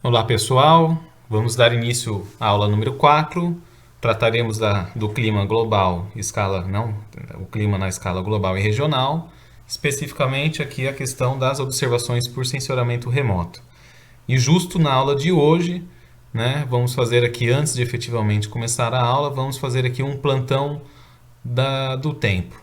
Olá pessoal, vamos dar início à aula número 4. Trataremos do clima global, o clima na escala global e regional, especificamente aqui a questão das observações por sensoramento remoto. E justo na aula de hoje, vamos fazer aqui, antes de efetivamente começar a aula, vamos fazer aqui um plantão do tempo,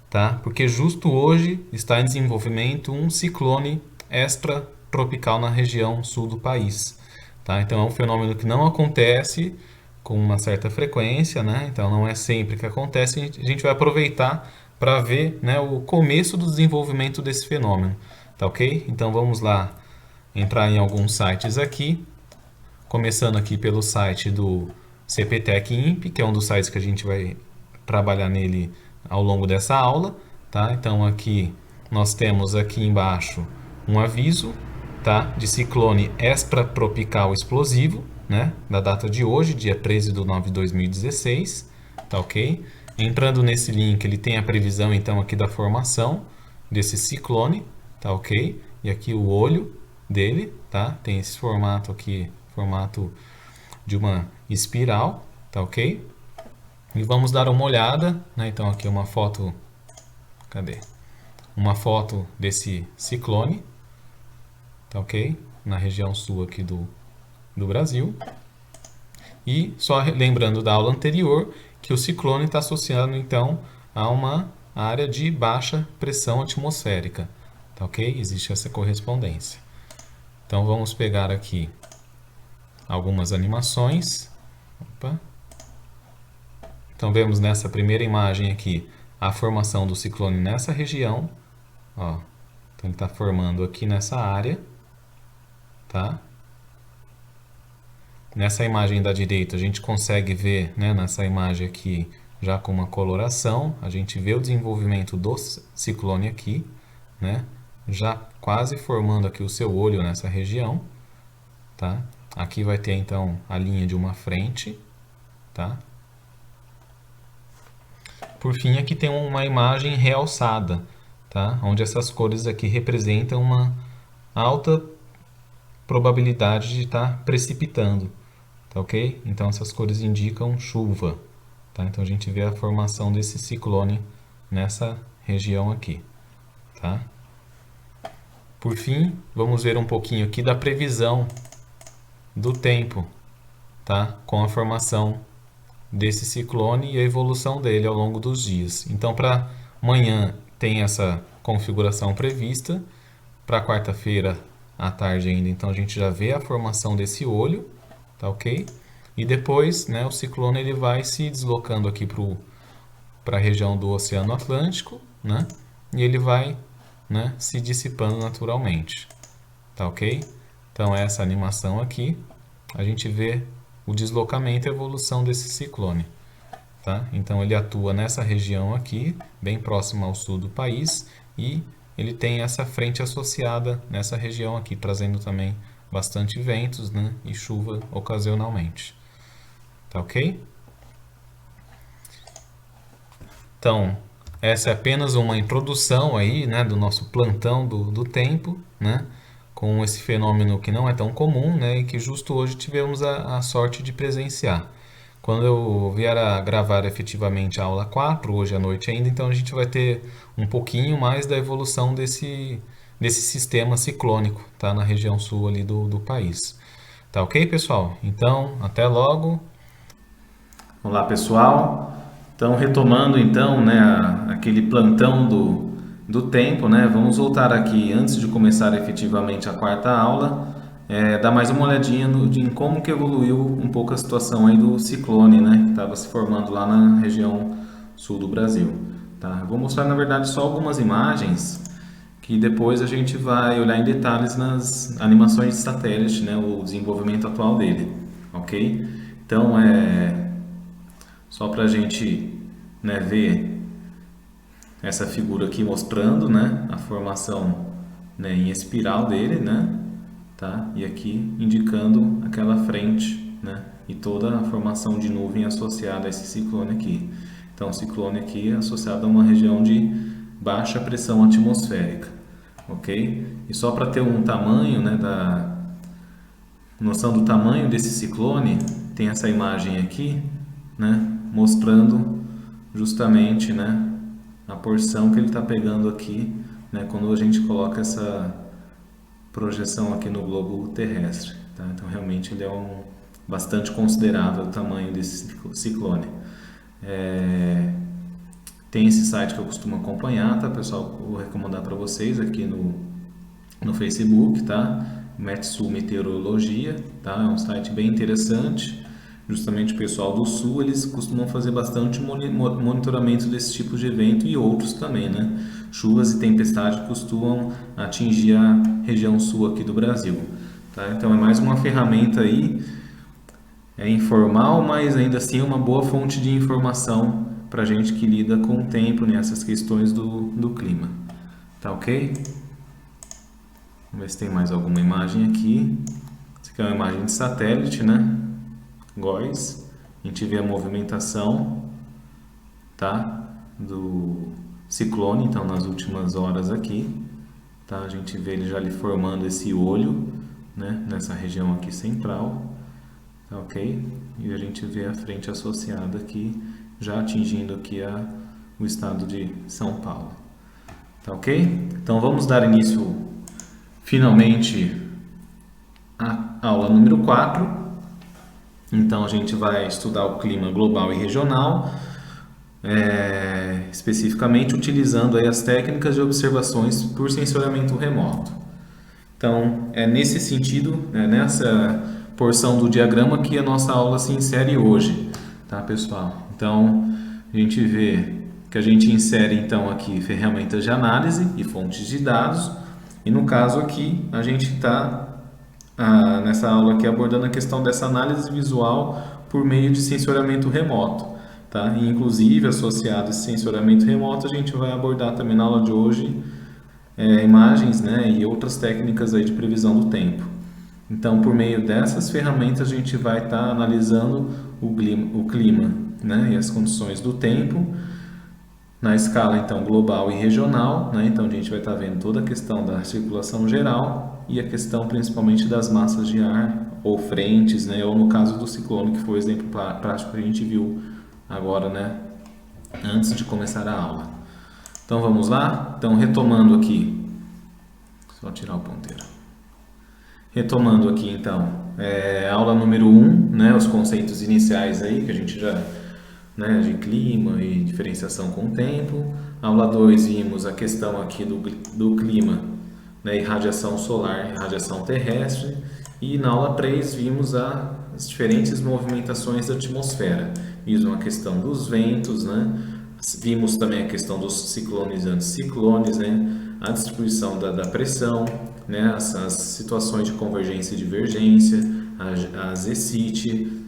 tá? Porque justo hoje está em desenvolvimento um ciclone extratropical na região sul do país, tá? Então é um fenômeno que não acontece com uma certa frequência, né? Então não é sempre que acontece. A gente vai aproveitar para ver, né, o começo do desenvolvimento desse fenômeno, tá ok? Então vamos lá entrar em alguns sites aqui, começando aqui pelo site do CPTEC-INPE, que é um dos sites que a gente vai trabalhar nele ao longo dessa aula, tá? Então aqui nós temos aqui embaixo um aviso, tá, de ciclone extratropical explosivo, né, da data de hoje, dia 13/9/2016, tá ok? Entrando nesse link, ele tem a previsão então aqui da formação desse ciclone, tá ok? E aqui o olho dele, tá? Tem esse formato aqui, formato de uma espiral, tá ok? E vamos dar uma olhada, né? Então aqui uma foto, cadê? Uma foto desse ciclone, tá ok? Na região sul aqui do Brasil. E só lembrando da aula anterior que o ciclone está associado então a uma área de baixa pressão atmosférica, tá ok? Existe essa correspondência. Então vamos pegar aqui algumas animações. Opa. Então vemos nessa primeira imagem aqui a formação do ciclone nessa região. Ó. Então ele está formando aqui nessa área. Tá? Nessa imagem da direita a gente consegue ver, né, nessa imagem aqui já com uma coloração, a gente vê o desenvolvimento do ciclone aqui, né, já quase formando aqui o seu olho nessa região. Tá? Aqui vai ter então a linha de uma frente. Tá? Por fim, aqui tem uma imagem realçada, tá? Onde essas cores aqui representam uma alta probabilidade de estar precipitando, tá ok? Então essas cores indicam chuva, tá? Então a gente vê a formação desse ciclone nessa região aqui, tá? Por fim, vamos ver um pouquinho aqui da previsão do tempo, tá? Com a formação desse ciclone e a evolução dele ao longo dos dias. Então, para amanhã tem essa configuração prevista, para quarta-feira à tarde ainda, então a gente já vê a formação desse olho, tá ok? E depois, né, o ciclone ele vai se deslocando aqui para a região do Oceano Atlântico, né? E ele vai, né, se dissipando naturalmente, tá ok? Então essa animação aqui, a gente vê o deslocamento e a evolução desse ciclone. Tá? Então ele atua nessa região aqui, bem próximo ao sul do país, e ele tem essa frente associada nessa região aqui, trazendo também bastante ventos, né, e chuva ocasionalmente. Tá ok? Então, essa é apenas uma introdução aí, né, do nosso plantão do tempo, né, com esse fenômeno que não é tão comum, né, e que justo hoje tivemos a sorte de presenciar. Quando eu vier a gravar efetivamente a aula 4, hoje à noite ainda, então a gente vai ter um pouquinho mais da evolução desse sistema ciclônico, tá, na região sul ali do país. Tá ok, pessoal? Então, até logo. Olá, pessoal. Então, retomando então, né, aquele plantão do tempo, né, vamos voltar aqui antes de começar efetivamente a quarta aula, dar mais uma olhadinha em como que evoluiu um pouco a situação aí do ciclone, né, que estava se formando lá na região sul do Brasil. Tá? Eu vou mostrar, na verdade, só algumas imagens que depois a gente vai olhar em detalhes nas animações de satélite, né, o desenvolvimento atual dele, ok? Então, só para a gente, né, ver essa figura aqui mostrando, né, a formação, né, em espiral dele, né, tá? E aqui indicando aquela frente, né, e toda a formação de nuvem associada a esse ciclone aqui. Então, o ciclone aqui é associado a uma região de baixa pressão atmosférica, ok? E só para ter um tamanho, né, noção do tamanho desse ciclone, tem essa imagem aqui, né, mostrando justamente, né, a porção que ele está pegando aqui, né, quando a gente coloca essa projeção aqui no globo terrestre, tá? Então realmente ele é bastante considerável o tamanho desse ciclone. Tem esse site que eu costumo acompanhar, tá, pessoal? Vou recomendar para vocês aqui no Facebook, tá? Metsul Meteorologia, tá? É um site bem interessante. Justamente o pessoal do Sul, eles costumam fazer bastante monitoramento desse tipo de evento e outros também, né? Chuvas e tempestades costumam atingir a região sul aqui do Brasil, tá? Então é mais uma ferramenta aí, é informal, mas ainda assim é uma boa fonte de informação para gente que lida com o tempo nessas questões do clima, tá ok? Vamos ver se tem mais alguma imagem aqui. Essa aqui é uma imagem de satélite, né? GOES. A gente vê a movimentação, tá? Do ciclone, então nas últimas horas aqui, tá? A gente vê ele já ali formando esse olho, né? Nessa região aqui central, tá ok? E a gente vê a frente associada aqui, já atingindo aqui o estado de São Paulo, tá ok? Então vamos dar início finalmente à aula número 4. Então a gente vai estudar o clima global e regional, especificamente utilizando aí as técnicas de observações por sensoriamento remoto. Então é nesse sentido, nessa porção do diagrama que a nossa aula se insere hoje, tá, pessoal? Então a gente vê que a gente insere então aqui ferramentas de análise e fontes de dados, e no caso aqui a gente está nessa aula aqui abordando a questão dessa análise visual por meio de sensoriamento remoto, tá? E, inclusive, associado a esse sensoriamento remoto, a gente vai abordar também na aula de hoje imagens, né, e outras técnicas aí de previsão do tempo. Então, por meio dessas ferramentas, a gente vai estar analisando o clima, né, e as condições do tempo na escala então global e regional, né? Então a gente vai estar vendo toda a questão da circulação geral e a questão principalmente das massas de ar ou frentes, né? Ou no caso do ciclone, que foi o exemplo prático que a gente viu agora, né? Antes de começar a aula. Então vamos lá? Então retomando aqui, só tirar o ponteiro. Retomando aqui então, aula número 1, né? Os conceitos iniciais aí que a gente já, né, de clima e diferenciação com o tempo. Aula 2 vimos a questão aqui do clima, né, e radiação solar e radiação terrestre. E na aula 3 vimos as diferentes movimentações da atmosfera. Vimos a questão dos ventos, né? Vimos também a questão dos ciclones e anticiclones, né? A distribuição da pressão, né? As situações de convergência e divergência, a ZCIT,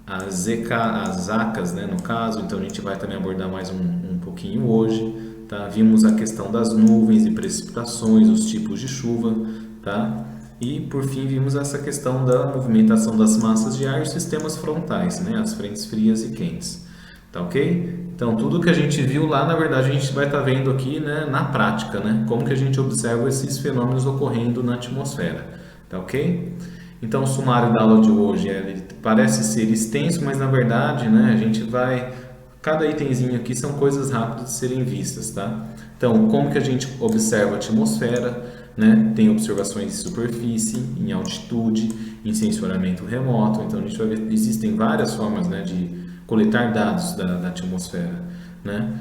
as ZACAs, né, no caso. Então a gente vai também abordar mais um pouquinho hoje, tá? Vimos a questão das nuvens e precipitações, os tipos de chuva, tá? E por fim vimos essa questão da movimentação das massas de ar e os sistemas frontais, né, as frentes frias e quentes, tá ok? Então tudo que a gente viu lá, na verdade a gente vai estar vendo aqui, né, na prática, né, como que a gente observa esses fenômenos ocorrendo na atmosfera, tá ok? Então, o sumário da aula de hoje ele parece ser extenso, mas na verdade, né, a gente vai... Cada itemzinho aqui são coisas rápidas de serem vistas, tá? Então, como que a gente observa a atmosfera, né? Tem observações de superfície, em altitude, em sensoriamento remoto. Então, a gente vai ver que existem várias formas, né, de coletar dados da atmosfera, né?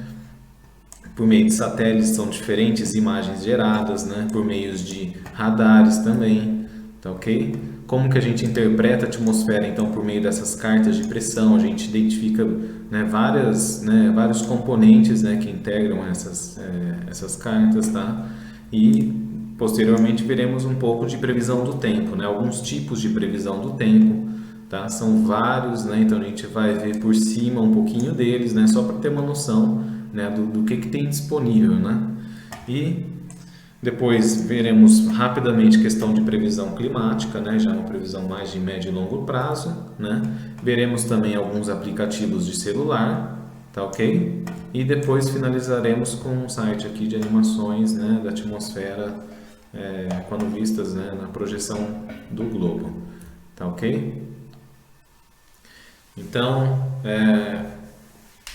Por meio de satélites são diferentes imagens geradas, né? Por meio de radares também, tá ok? Como que a gente interpreta a atmosfera, então, por meio dessas cartas de pressão? A gente identifica, né, vários componentes, né, que integram essas cartas, tá? E, posteriormente, veremos um pouco de previsão do tempo, né? Alguns tipos de previsão do tempo, tá? São vários, né? Então, a gente vai ver por cima um pouquinho deles, né? Só para ter uma noção, né, do que tem disponível, né? E depois veremos rapidamente questão de previsão climática, né? Já uma previsão mais de médio e longo prazo, né? Veremos também alguns aplicativos de celular, tá ok? E depois finalizaremos com um site aqui de animações, né, da atmosfera quando vistas, né, na projeção do globo, tá ok? Então,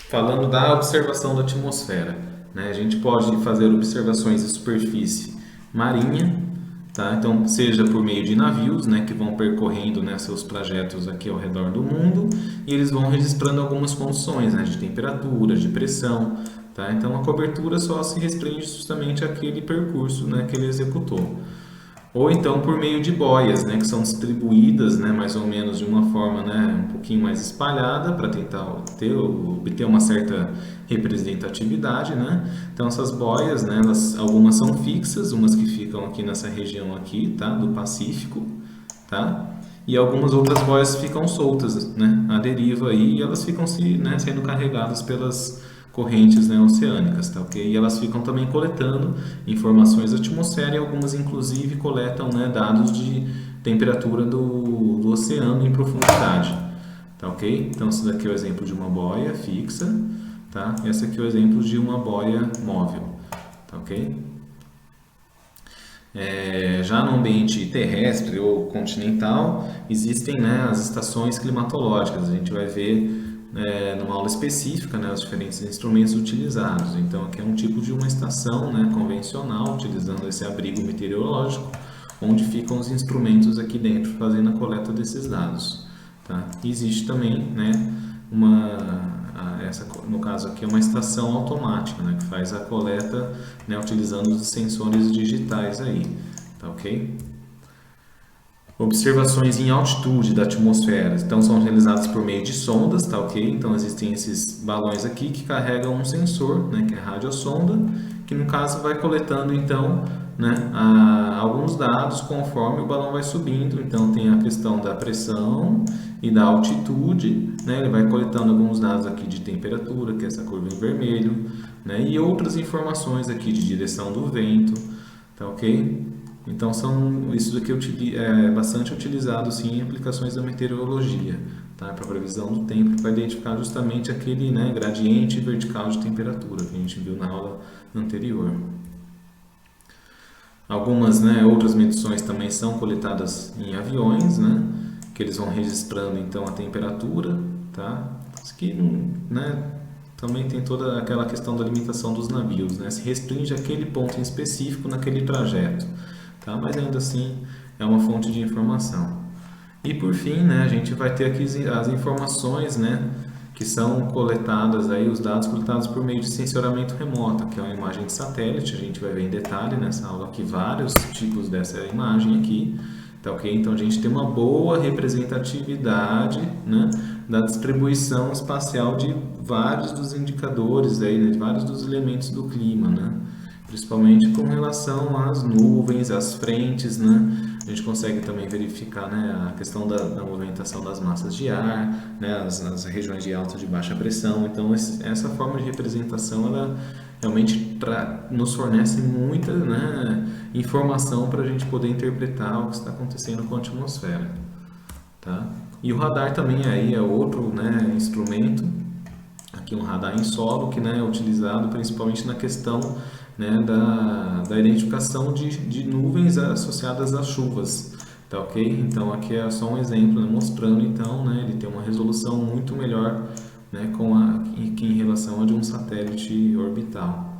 falando da observação da atmosfera, né, a gente pode fazer observações de superfície marinha, tá? Então, seja por meio de navios, né, que vão percorrendo, né, seus trajetos aqui ao redor do mundo, e eles vão registrando algumas condições, né, de temperatura, de pressão, tá? Então, a cobertura só se restringe justamente àquele percurso, né, que ele executou. Ou então por meio de boias, né, que são distribuídas, né, mais ou menos de uma forma, né, um pouquinho mais espalhada para tentar obter uma certa representatividade, né? Então essas boias, né, algumas são fixas, umas que ficam aqui nessa região aqui, tá, do Pacífico, tá? E algumas outras boias ficam soltas, né, à deriva aí, e elas ficam né, sendo carregadas pelas correntes, né, oceânicas, tá ok? E elas ficam também coletando informações da atmosfera e algumas inclusive coletam, né, dados de temperatura do oceano em profundidade, tá ok? Então esse daqui é o exemplo de uma boia fixa, tá? Esse aqui é o exemplo de uma boia móvel, tá ok? Já no ambiente terrestre ou continental, existem, né, as estações climatológicas. A gente vai ver numa aula específica, né, os diferentes instrumentos utilizados. Então, aqui é um tipo de uma estação, né, convencional, utilizando esse abrigo meteorológico, onde ficam os instrumentos aqui dentro, fazendo a coleta desses dados. Tá? E existe também, né, no caso aqui é uma estação automática, né, que faz a coleta, né, utilizando os sensores digitais aí, tá ok? Observações em altitude da atmosfera, então são realizadas por meio de sondas, tá ok? Então existem esses balões aqui que carregam um sensor, né, que é a radiosonda, que no caso vai coletando então, né, alguns dados conforme o balão vai subindo. Então tem a questão da pressão e da altitude, né, ele vai coletando alguns dados aqui de temperatura, que é essa curva em vermelho, né, e outras informações aqui de direção do vento, tá ok? Então, isso daqui é bastante utilizado sim, em aplicações da meteorologia, tá? Para previsão do tempo, para identificar justamente aquele, né, gradiente vertical de temperatura que a gente viu na aula anterior. Algumas, né, outras medições também são coletadas em aviões, né, que eles vão registrando então a temperatura, tá? Isso aqui, né, também tem toda aquela questão da limitação dos navios, né? Se restringe aquele ponto em específico naquele trajeto. Tá? Mas ainda assim é uma fonte de informação. E por fim, né, a gente vai ter aqui as informações, né, que são coletadas aí, os dados coletados por meio de sensoramento remoto, que é uma imagem de satélite. A gente vai ver em detalhe nessa aula aqui vários tipos dessa imagem aqui, tá ok? Então a gente tem uma boa representatividade, né, da distribuição espacial de vários dos indicadores aí, né, de vários dos elementos do clima, né? Principalmente com relação às nuvens, às frentes, né? A gente consegue também verificar, né, a questão da movimentação das massas de ar, né, as regiões de alta e de baixa pressão. Então, essa forma de representação, ela realmente nos fornece muita, né, informação para a gente poder interpretar o que está acontecendo com a atmosfera. Tá? E o radar também aí é outro, né, instrumento, aqui um radar em solo, que, né, é utilizado principalmente na questão, né, da identificação de nuvens associadas às chuvas, tá ok? Então aqui é só um exemplo, né, mostrando então, né, ele tem uma resolução muito melhor, né, que em relação a de um satélite orbital.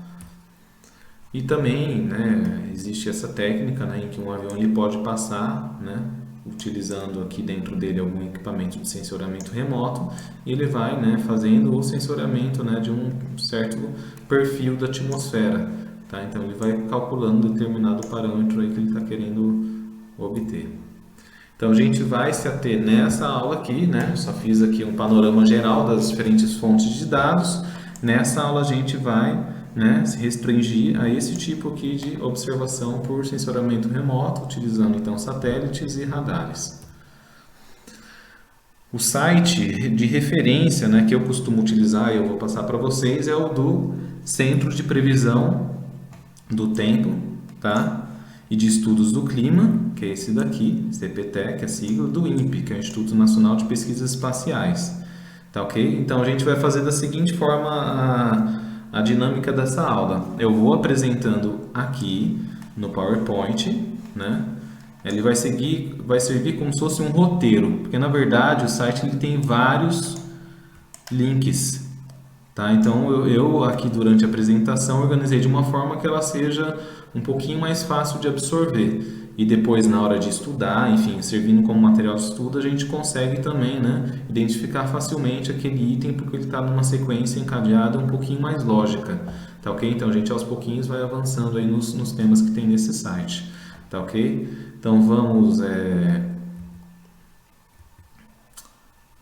E também, né, existe essa técnica, né, em que um avião ele pode passar, né, utilizando aqui dentro dele algum equipamento de sensoramento remoto, e ele vai, né, fazendo o sensoramento, né, de um certo perfil da atmosfera, tá? Então ele vai calculando determinado parâmetro aí que ele está querendo obter. Então a gente vai se ater nessa aula aqui, né? Eu só fiz aqui um panorama geral das diferentes fontes de dados. Nessa aula a gente vai, né, se restringir a esse tipo aqui de observação por sensoramento remoto, utilizando então satélites e radares. O site de referência, né, que eu costumo utilizar e eu vou passar para vocês é o do Centro de Previsão do Tempo, tá? E de Estudos do Clima, que é esse daqui, CPTEC, a sigla, do INPE, que é o Instituto Nacional de Pesquisas Espaciais, tá ok? Então a gente vai fazer da seguinte forma a dinâmica dessa aula. Eu vou apresentando aqui no PowerPoint, né, ele vai servir como se fosse um roteiro, porque na verdade o site ele tem vários links, tá? Então eu aqui durante a apresentação organizei de uma forma que ela seja um pouquinho mais fácil de absorver. E depois na hora de estudar, enfim, servindo como material de estudo, a gente consegue também, né, identificar facilmente aquele item porque ele está numa sequência encadeada um pouquinho mais lógica, tá ok? Então a gente aos pouquinhos vai avançando aí nos temas que tem nesse site, tá ok? Então vamos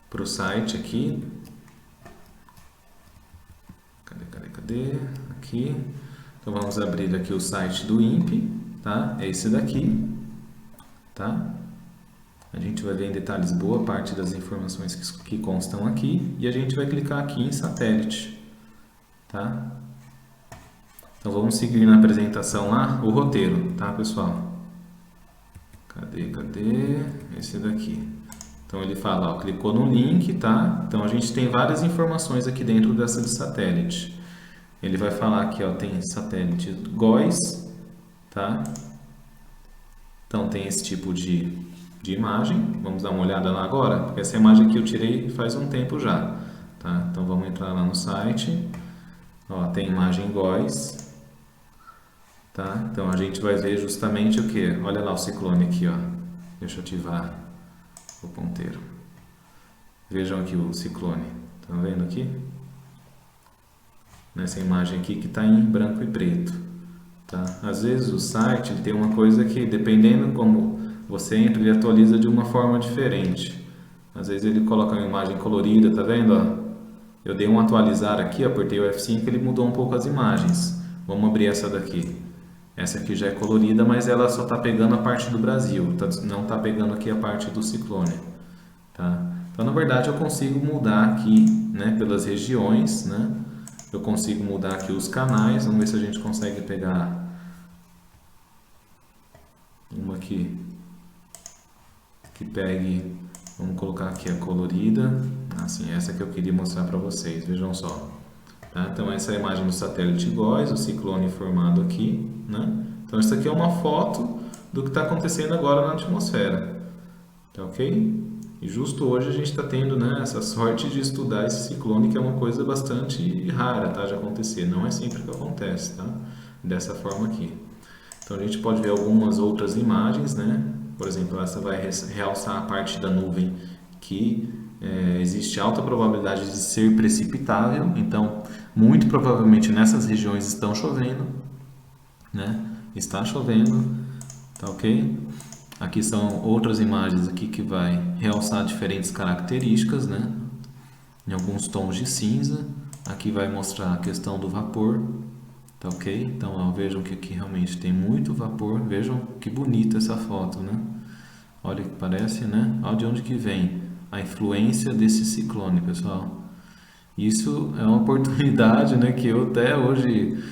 para o site aqui. Cadê? Aqui. Então vamos abrir aqui o site do INPE, tá? É esse daqui, tá? A gente vai ver em detalhes boa parte das informações que constam aqui e a gente vai clicar aqui em satélite, tá? Então vamos seguir na apresentação lá, o roteiro, tá, pessoal? Cadê? Esse daqui. Então ele fala, ó, clicou no link, tá? Então a gente tem várias informações aqui dentro dessa de satélite. Ele vai falar aqui, ó, tem satélite GOES, tá? Então tem esse tipo de imagem. Vamos dar uma olhada lá agora, porque essa imagem aqui eu tirei faz um tempo já, tá? Então vamos entrar lá no site. Ó, tem imagem GOES, tá? Então a gente vai ver justamente o que? Olha lá o ciclone aqui, ó. Deixa eu ativar o ponteiro. Vejam aqui o ciclone. Estão vendo aqui? Nessa imagem aqui que está em branco e preto, tá? Às vezes o site ele tem uma coisa que, dependendo como você entra, ele atualiza de uma forma diferente. Às vezes ele coloca uma imagem colorida, tá vendo? Ó? Eu dei um atualizar aqui, apertei o F5, ele mudou um pouco as imagens. Vamos abrir essa daqui. Essa aqui já é colorida, mas ela só está pegando a parte do Brasil, não está pegando aqui a parte do ciclone, tá? Então, na verdade, eu consigo mudar aqui, né, pelas regiões, né? Eu consigo mudar aqui os canais. Vamos ver se a gente consegue pegar uma aqui que pegue. Vamos colocar aqui a colorida. Assim, essa que eu queria mostrar para vocês. Vejam só. Tá? Então essa é a imagem do satélite GOES, o ciclone formado aqui, né? Então essa aqui é uma foto do que está acontecendo agora na atmosfera. Tá ok? E justo hoje a gente está tendo, né, essa sorte de estudar esse ciclone, que é uma coisa bastante rara, tá, de acontecer. Não é sempre que acontece, tá? Dessa forma aqui. Então a gente pode ver algumas outras imagens, né? Por exemplo, essa vai realçar a parte da nuvem que existe alta probabilidade de ser precipitável. Então, muito provavelmente nessas regiões estão chovendo, né? Está chovendo, tá ok? Aqui são outras imagens aqui que vai realçar diferentes características, né? Em alguns tons de cinza. Aqui vai mostrar a questão do vapor, tá ok? Então, ó, vejam que aqui realmente tem muito vapor. Vejam que bonita essa foto, né? Olha que parece, né? Olha de onde que vem a influência desse ciclone, pessoal. Isso é uma oportunidade, né, que eu até hoje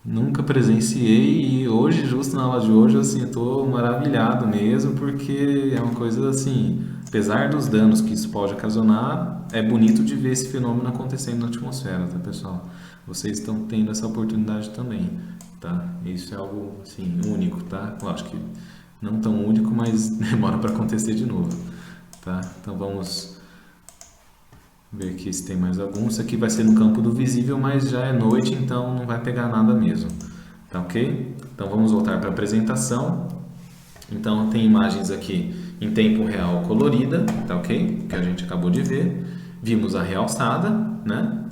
nunca presenciei, e hoje, justo na aula de hoje, assim, estou maravilhado mesmo, porque é uma coisa assim, apesar dos danos que isso pode ocasionar, é bonito de ver esse fenômeno acontecendo na atmosfera, tá, pessoal? Vocês estão tendo essa oportunidade também, tá? Isso é algo, assim, único, tá? Lógico que não tão único, mas demora para acontecer de novo, tá? Então vamos ver aqui se tem mais algum. Isso aqui vai ser no campo do visível, mas já é noite, então não vai pegar nada mesmo. Tá ok? Então vamos voltar para a apresentação. Então tem imagens aqui em tempo real colorida, tá ok? Que a gente acabou de ver. Vimos a realçada, né?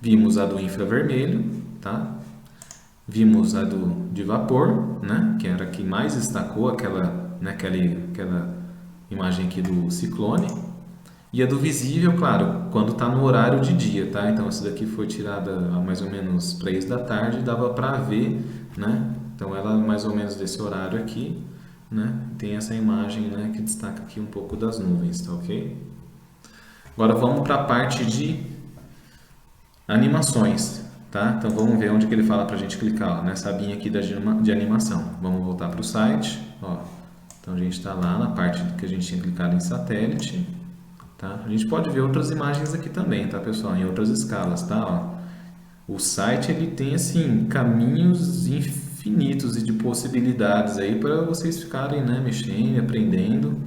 Vimos a do infravermelho, tá? Vimos a de vapor, né? Que era a que mais destacou aquela, né? aquela imagem aqui do ciclone. E a do visível, claro, quando está no horário de dia, tá? Então essa daqui foi tirada a mais ou menos 3 da tarde, dava para ver, né? Então ela mais ou menos desse horário aqui, né? Tem essa imagem, né, que destaca aqui um pouco das nuvens, tá ok? Agora vamos para a parte de animações, tá? Então vamos ver onde que ele fala para a gente clicar, ó, nessa abinha aqui de animação. Vamos voltar para o site, ó. Então a gente está lá na parte que a gente tinha clicado em satélite. Tá? A gente pode ver outras imagens aqui também, tá, pessoal? Em outras escalas, tá? Ó, o site ele tem assim caminhos infinitos e de possibilidades aí para vocês ficarem, né, mexendo, aprendendo,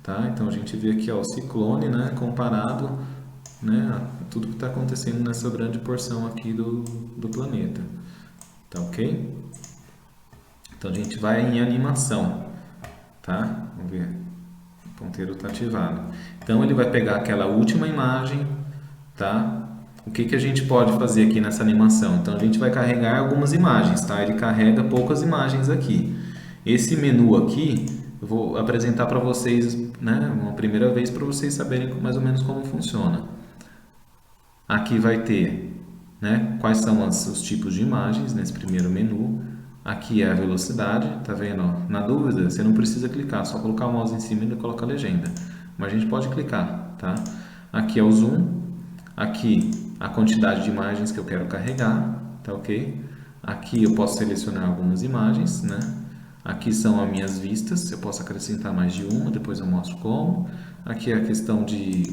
tá? Então a gente vê aqui, ó, o ciclone, né, comparado, né, a tudo que está acontecendo nessa grande porção aqui do planeta, tá ok? Então a gente vai em animação, tá? Vamos ver, o ponteiro está ativado. Então ele vai pegar aquela última imagem, tá? O que que a gente pode fazer aqui nessa animação? Então a gente vai carregar algumas imagens, tá? Ele carrega poucas imagens aqui. Esse menu aqui, eu vou apresentar para vocês, né, uma primeira vez para vocês saberem mais ou menos como funciona. Aqui vai ter, né, quais são os tipos de imagens nesse primeiro menu. Aqui é a velocidade, tá vendo? Ó? Na dúvida, você não precisa clicar, só colocar o mouse em cima e ele coloca a legenda. Mas a gente pode clicar, tá? Aqui é o zoom, aqui a quantidade de imagens que eu quero carregar, tá ok? Aqui eu posso selecionar algumas imagens, né? Aqui são as minhas vistas, eu posso acrescentar mais de uma, depois eu mostro como. Aqui é a questão de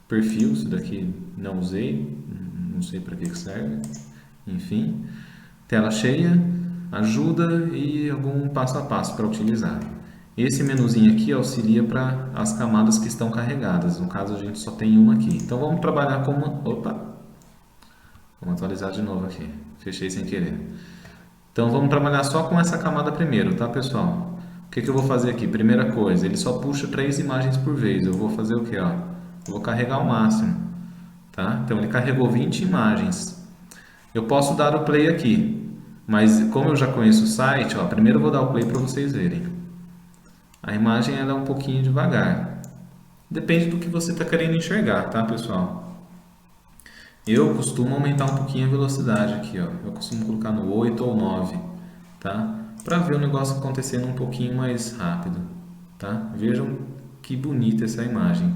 perfil, isso daqui não usei, não sei para que serve, enfim. Tela cheia, ajuda e algum passo a passo para utilizar. Esse menuzinho aqui auxilia para as camadas que estão carregadas, no caso a gente só tem uma aqui. Então vamos trabalhar com uma... Opa! Vamos atualizar de novo aqui, fechei sem querer. Então vamos trabalhar só com essa camada primeiro, tá pessoal? O que que eu vou fazer aqui? Primeira coisa, ele só puxa 3 imagens por vez. Eu vou fazer o que, ó? Eu vou carregar o máximo, tá? Então ele carregou 20 imagens. Eu posso dar o play aqui, mas como eu já conheço o site, ó, primeiro eu vou dar o play para vocês verem. A imagem ela é um pouquinho devagar. Depende do que você está querendo enxergar, tá, pessoal? Eu costumo aumentar um pouquinho a velocidade aqui, ó. Eu costumo colocar no 8 ou 9, tá? Para ver o negócio acontecendo um pouquinho mais rápido, tá? Vejam que bonita essa imagem,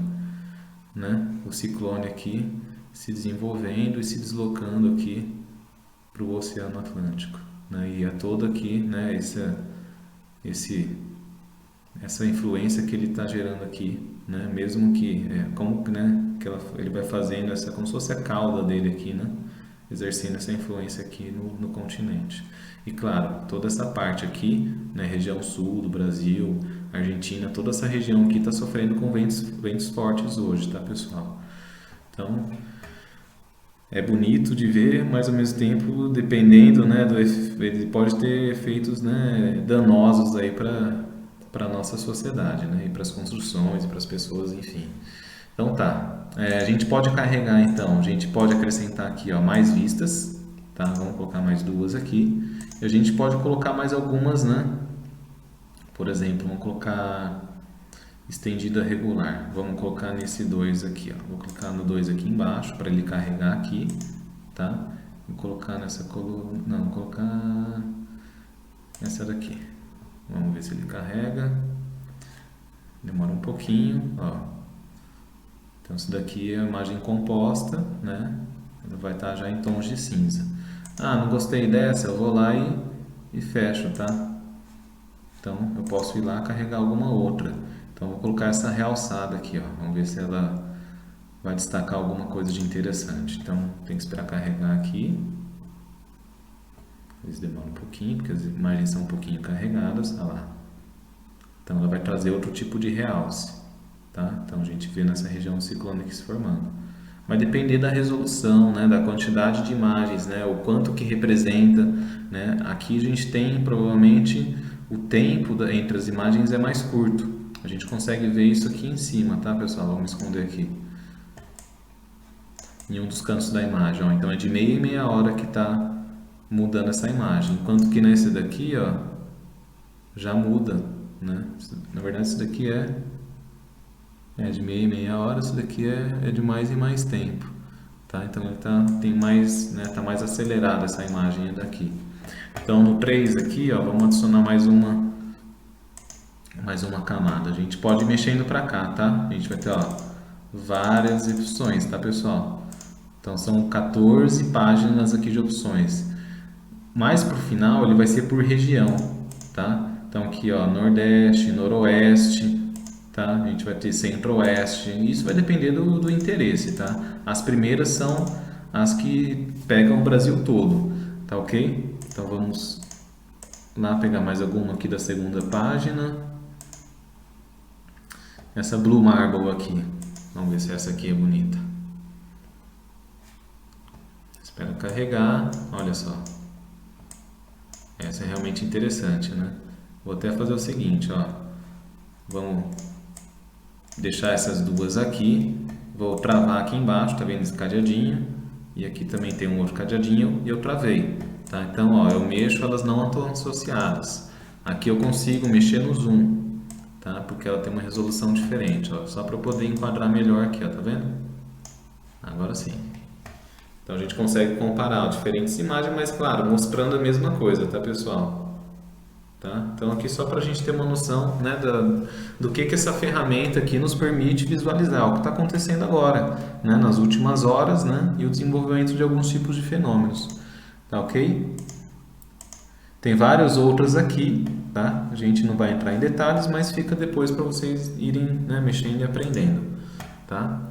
né? O ciclone aqui se desenvolvendo e se deslocando aqui para o Oceano Atlântico, né? E é todo aqui, né? Essa influência que ele está gerando aqui, né? Mesmo que, como, né? Ele vai fazendo essa, como se fosse a cauda dele aqui, né? Exercendo essa influência aqui no continente. E claro, toda essa parte aqui, né? Região sul do Brasil, Argentina, toda essa região aqui está sofrendo com ventos fortes hoje, tá, pessoal? Então, é bonito de ver, mas ao mesmo tempo, dependendo, né, ele pode ter efeitos, né, danosos aí para a nossa sociedade, né, e para as construções, para as pessoas, enfim. Então tá, a gente pode carregar então, a gente pode acrescentar aqui, ó, mais vistas, tá? Vamos colocar mais duas aqui. E a gente pode colocar mais algumas, né? Por exemplo, vamos colocar estendida regular. Vamos colocar nesse 2 aqui, ó. Vou clicar no 2 aqui embaixo para ele carregar aqui, tá? Vou colocar nessa coluna, não, vou colocar essa daqui. Vamos ver se ele carrega. Demora um pouquinho, ó. Então isso daqui é a imagem composta, né? Ela vai estar já em tons de cinza. Ah, não gostei dessa, eu vou lá e fecho, tá? Então eu posso ir lá carregar alguma outra. Então vou colocar essa realçada aqui, ó. Vamos ver se ela vai destacar alguma coisa de interessante. Então tem que esperar carregar aqui. Eles demoram um pouquinho, porque as imagens são um pouquinho carregadas. Olha lá. Então ela vai trazer outro tipo de realce. Tá? Então a gente vê nessa região o ciclone aqui se formando. Vai depender da resolução, né? Da quantidade de imagens, né? O quanto que representa, né? Aqui a gente tem provavelmente o tempo entre as imagens é mais curto. A gente consegue ver isso aqui em cima, tá, pessoal? Vamos esconder aqui. Em um dos cantos da imagem, ó. Então é de meia em meia hora que está mudando essa imagem. Enquanto que nesse daqui, ó, já muda, né? Na verdade, esse daqui é de meia em meia hora, esse daqui é de mais em mais tempo, tá? Então ele tem mais, né, tá mais acelerada essa imagem daqui. Então no 3 aqui, ó, vamos adicionar mais uma camada. A gente pode ir mexendo para cá, tá? A gente vai ter, ó, várias opções, tá, pessoal? Então são 14 páginas aqui de opções. Mais pro final ele vai ser por região, tá? Então aqui, ó, Nordeste, Noroeste, tá? A gente vai ter Centro-Oeste, isso vai depender do interesse, tá? As primeiras são as que pegam o Brasil todo, tá ok? Então vamos lá pegar mais alguma aqui da segunda página. Essa Blue Marble aqui. Vamos ver se essa aqui é bonita. Espera carregar. Olha só. Essa é realmente interessante, né? Vou até fazer o seguinte, ó. Vamos deixar essas duas aqui. Vou travar aqui embaixo, tá vendo esse cadeadinho? E aqui também tem um outro cadeadinho e eu travei, tá? Então, ó, eu mexo, elas não estão associadas. Aqui eu consigo mexer no zoom, tá? Porque ela tem uma resolução diferente, ó. Só para eu poder enquadrar melhor aqui, ó, tá vendo? Agora sim. Então a gente consegue comparar diferentes imagens, mas claro, mostrando a mesma coisa, tá, pessoal? Tá? Então aqui só para a gente ter uma noção, né, do que essa ferramenta aqui nos permite visualizar o que está acontecendo agora, né, nas últimas horas, né, e o desenvolvimento de alguns tipos de fenômenos, tá ok? Tem várias outras aqui, tá? A gente não vai entrar em detalhes, mas fica depois para vocês irem, né, mexendo e aprendendo, tá?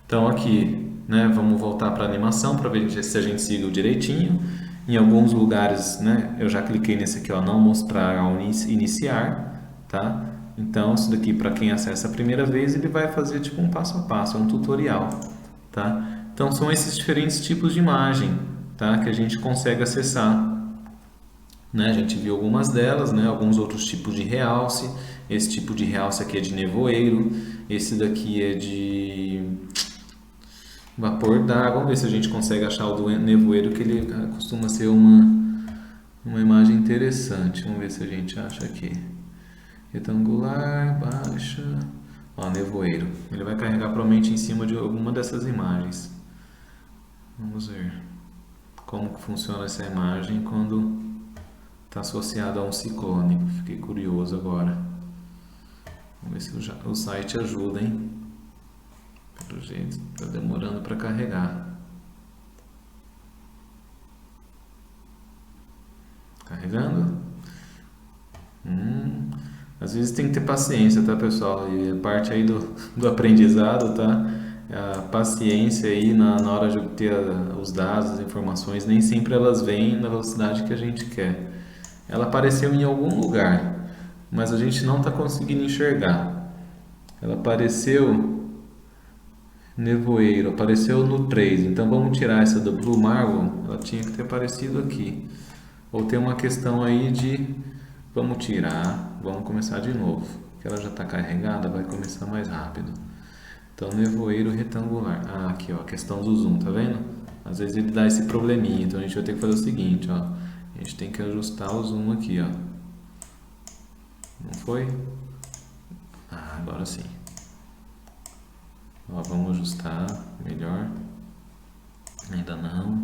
Então aqui, né, vamos voltar para a animação para ver se a gente siga direitinho. Em alguns lugares, né, eu já cliquei nesse aqui, ó, não mostrar ao iniciar, tá? Então, isso daqui para quem acessa a primeira vez, ele vai fazer tipo um passo a passo, um tutorial, tá? Então, são esses diferentes tipos de imagem, tá, que a gente consegue acessar, né? A gente viu algumas delas, né, alguns outros tipos de realce. Esse tipo de realce aqui é de nevoeiro, esse daqui é de vapor d'água. Vamos ver se a gente consegue achar o do nevoeiro, que ele costuma ser uma imagem interessante. Vamos ver se a gente acha aqui. Retangular, baixa. Ó, nevoeiro. Ele vai carregar provavelmente em cima de alguma dessas imagens. Vamos ver como que funciona essa imagem quando está associada a um ciclone. Fiquei curioso agora. Vamos ver se o site ajuda, hein? Pelo jeito, está demorando para carregar. Carregando. Às vezes tem que ter paciência, tá, pessoal? E a parte aí do aprendizado, tá? A paciência aí na hora de obter os dados, as informações, nem sempre elas vêm na velocidade que a gente quer. Ela apareceu em algum lugar, mas a gente não está conseguindo enxergar. Ela apareceu nevoeiro, apareceu no 3, então vamos tirar essa do Blue Marble, ela tinha que ter aparecido aqui. Ou tem uma questão aí de, vamos tirar, vamos começar de novo, que ela já está carregada, vai começar mais rápido. Então, nevoeiro retangular, aqui ó, a questão do zoom, tá vendo? Às vezes ele dá esse probleminha, então a gente vai ter que fazer o seguinte, ó, a gente tem que ajustar o zoom aqui, ó. Não foi? Agora sim. Ó, vamos ajustar melhor. Ainda não.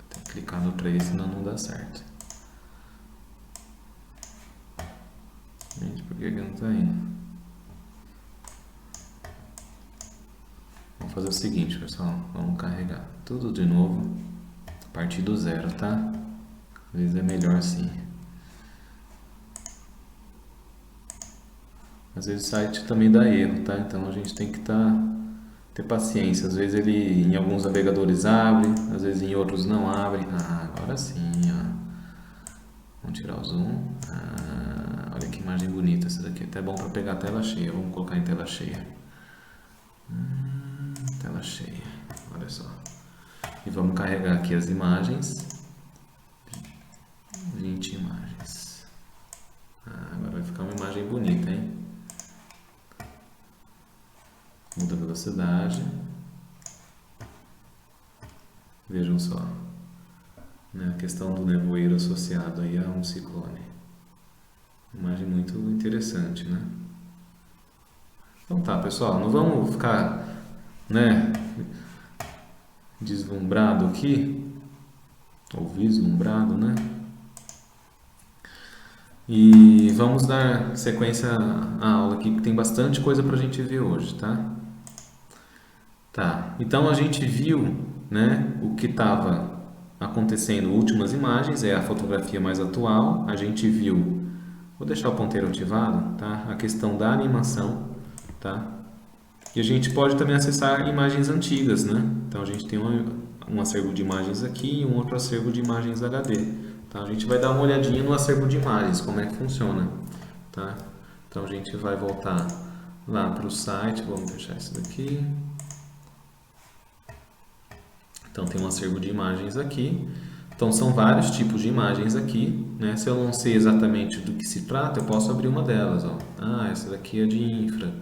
Tem que clicar no 3, senão não dá certo. Gente, por que não está indo? Vamos fazer o seguinte, pessoal. Vamos carregar tudo de novo. A partir do 0, tá? Às vezes é melhor assim. Às vezes o site também dá erro, tá? Então a gente tem que ter paciência. Às vezes ele em alguns navegadores abre, às vezes em outros não abre. Agora sim, ó. Vamos tirar o zoom. Olha que imagem bonita essa daqui. Até bom para pegar a tela cheia. Vamos colocar em tela cheia. Tela cheia. Olha só. E vamos carregar aqui as imagens. 20 imagens. Agora vai ficar uma imagem bonita, hein? Muda a velocidade. Vejam só, né, a questão do nevoeiro associado aí a um ciclone. Imagem muito interessante, né? Então tá, pessoal, não vamos ficar, né, deslumbrado aqui, ou vislumbrado, né? E vamos dar sequência à aula aqui, que tem bastante coisa pra gente ver hoje, tá? Tá, então a gente viu, né, o que estava acontecendo, últimas imagens, é a fotografia mais atual. A gente viu, vou deixar o ponteiro ativado, tá? A questão da animação, tá? E a gente pode também acessar imagens antigas, né? Então a gente tem um acervo de imagens aqui e um outro acervo de imagens HD. Tá? A gente vai dar uma olhadinha no acervo de imagens, como é que funciona. Tá? Então a gente vai voltar lá para o site, vamos deixar isso daqui. Então tem um acervo de imagens aqui. Então são vários tipos de imagens aqui, né? Se eu não sei exatamente do que se trata, eu posso abrir uma delas, ó. Ah, essa daqui é de infra,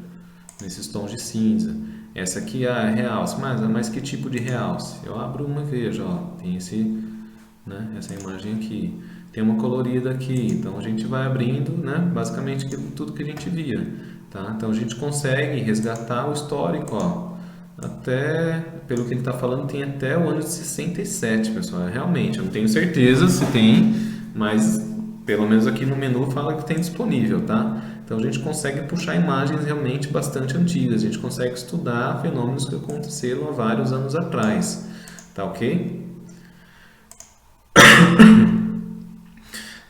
nesses tons de cinza. Essa aqui é realce, mas que tipo de realce? Eu abro uma e vejo, ó, tem essa imagem aqui. Tem uma colorida aqui, então a gente vai abrindo, né? Basicamente tudo que a gente via, tá? Então a gente consegue resgatar o histórico, ó. Até, pelo que ele está falando, tem até o ano de 67, pessoal. Realmente, eu não tenho certeza se tem, mas pelo menos aqui no menu fala que tem disponível, tá? Então a gente consegue puxar imagens realmente bastante antigas, a gente consegue estudar fenômenos que aconteceram há vários anos atrás, tá ok?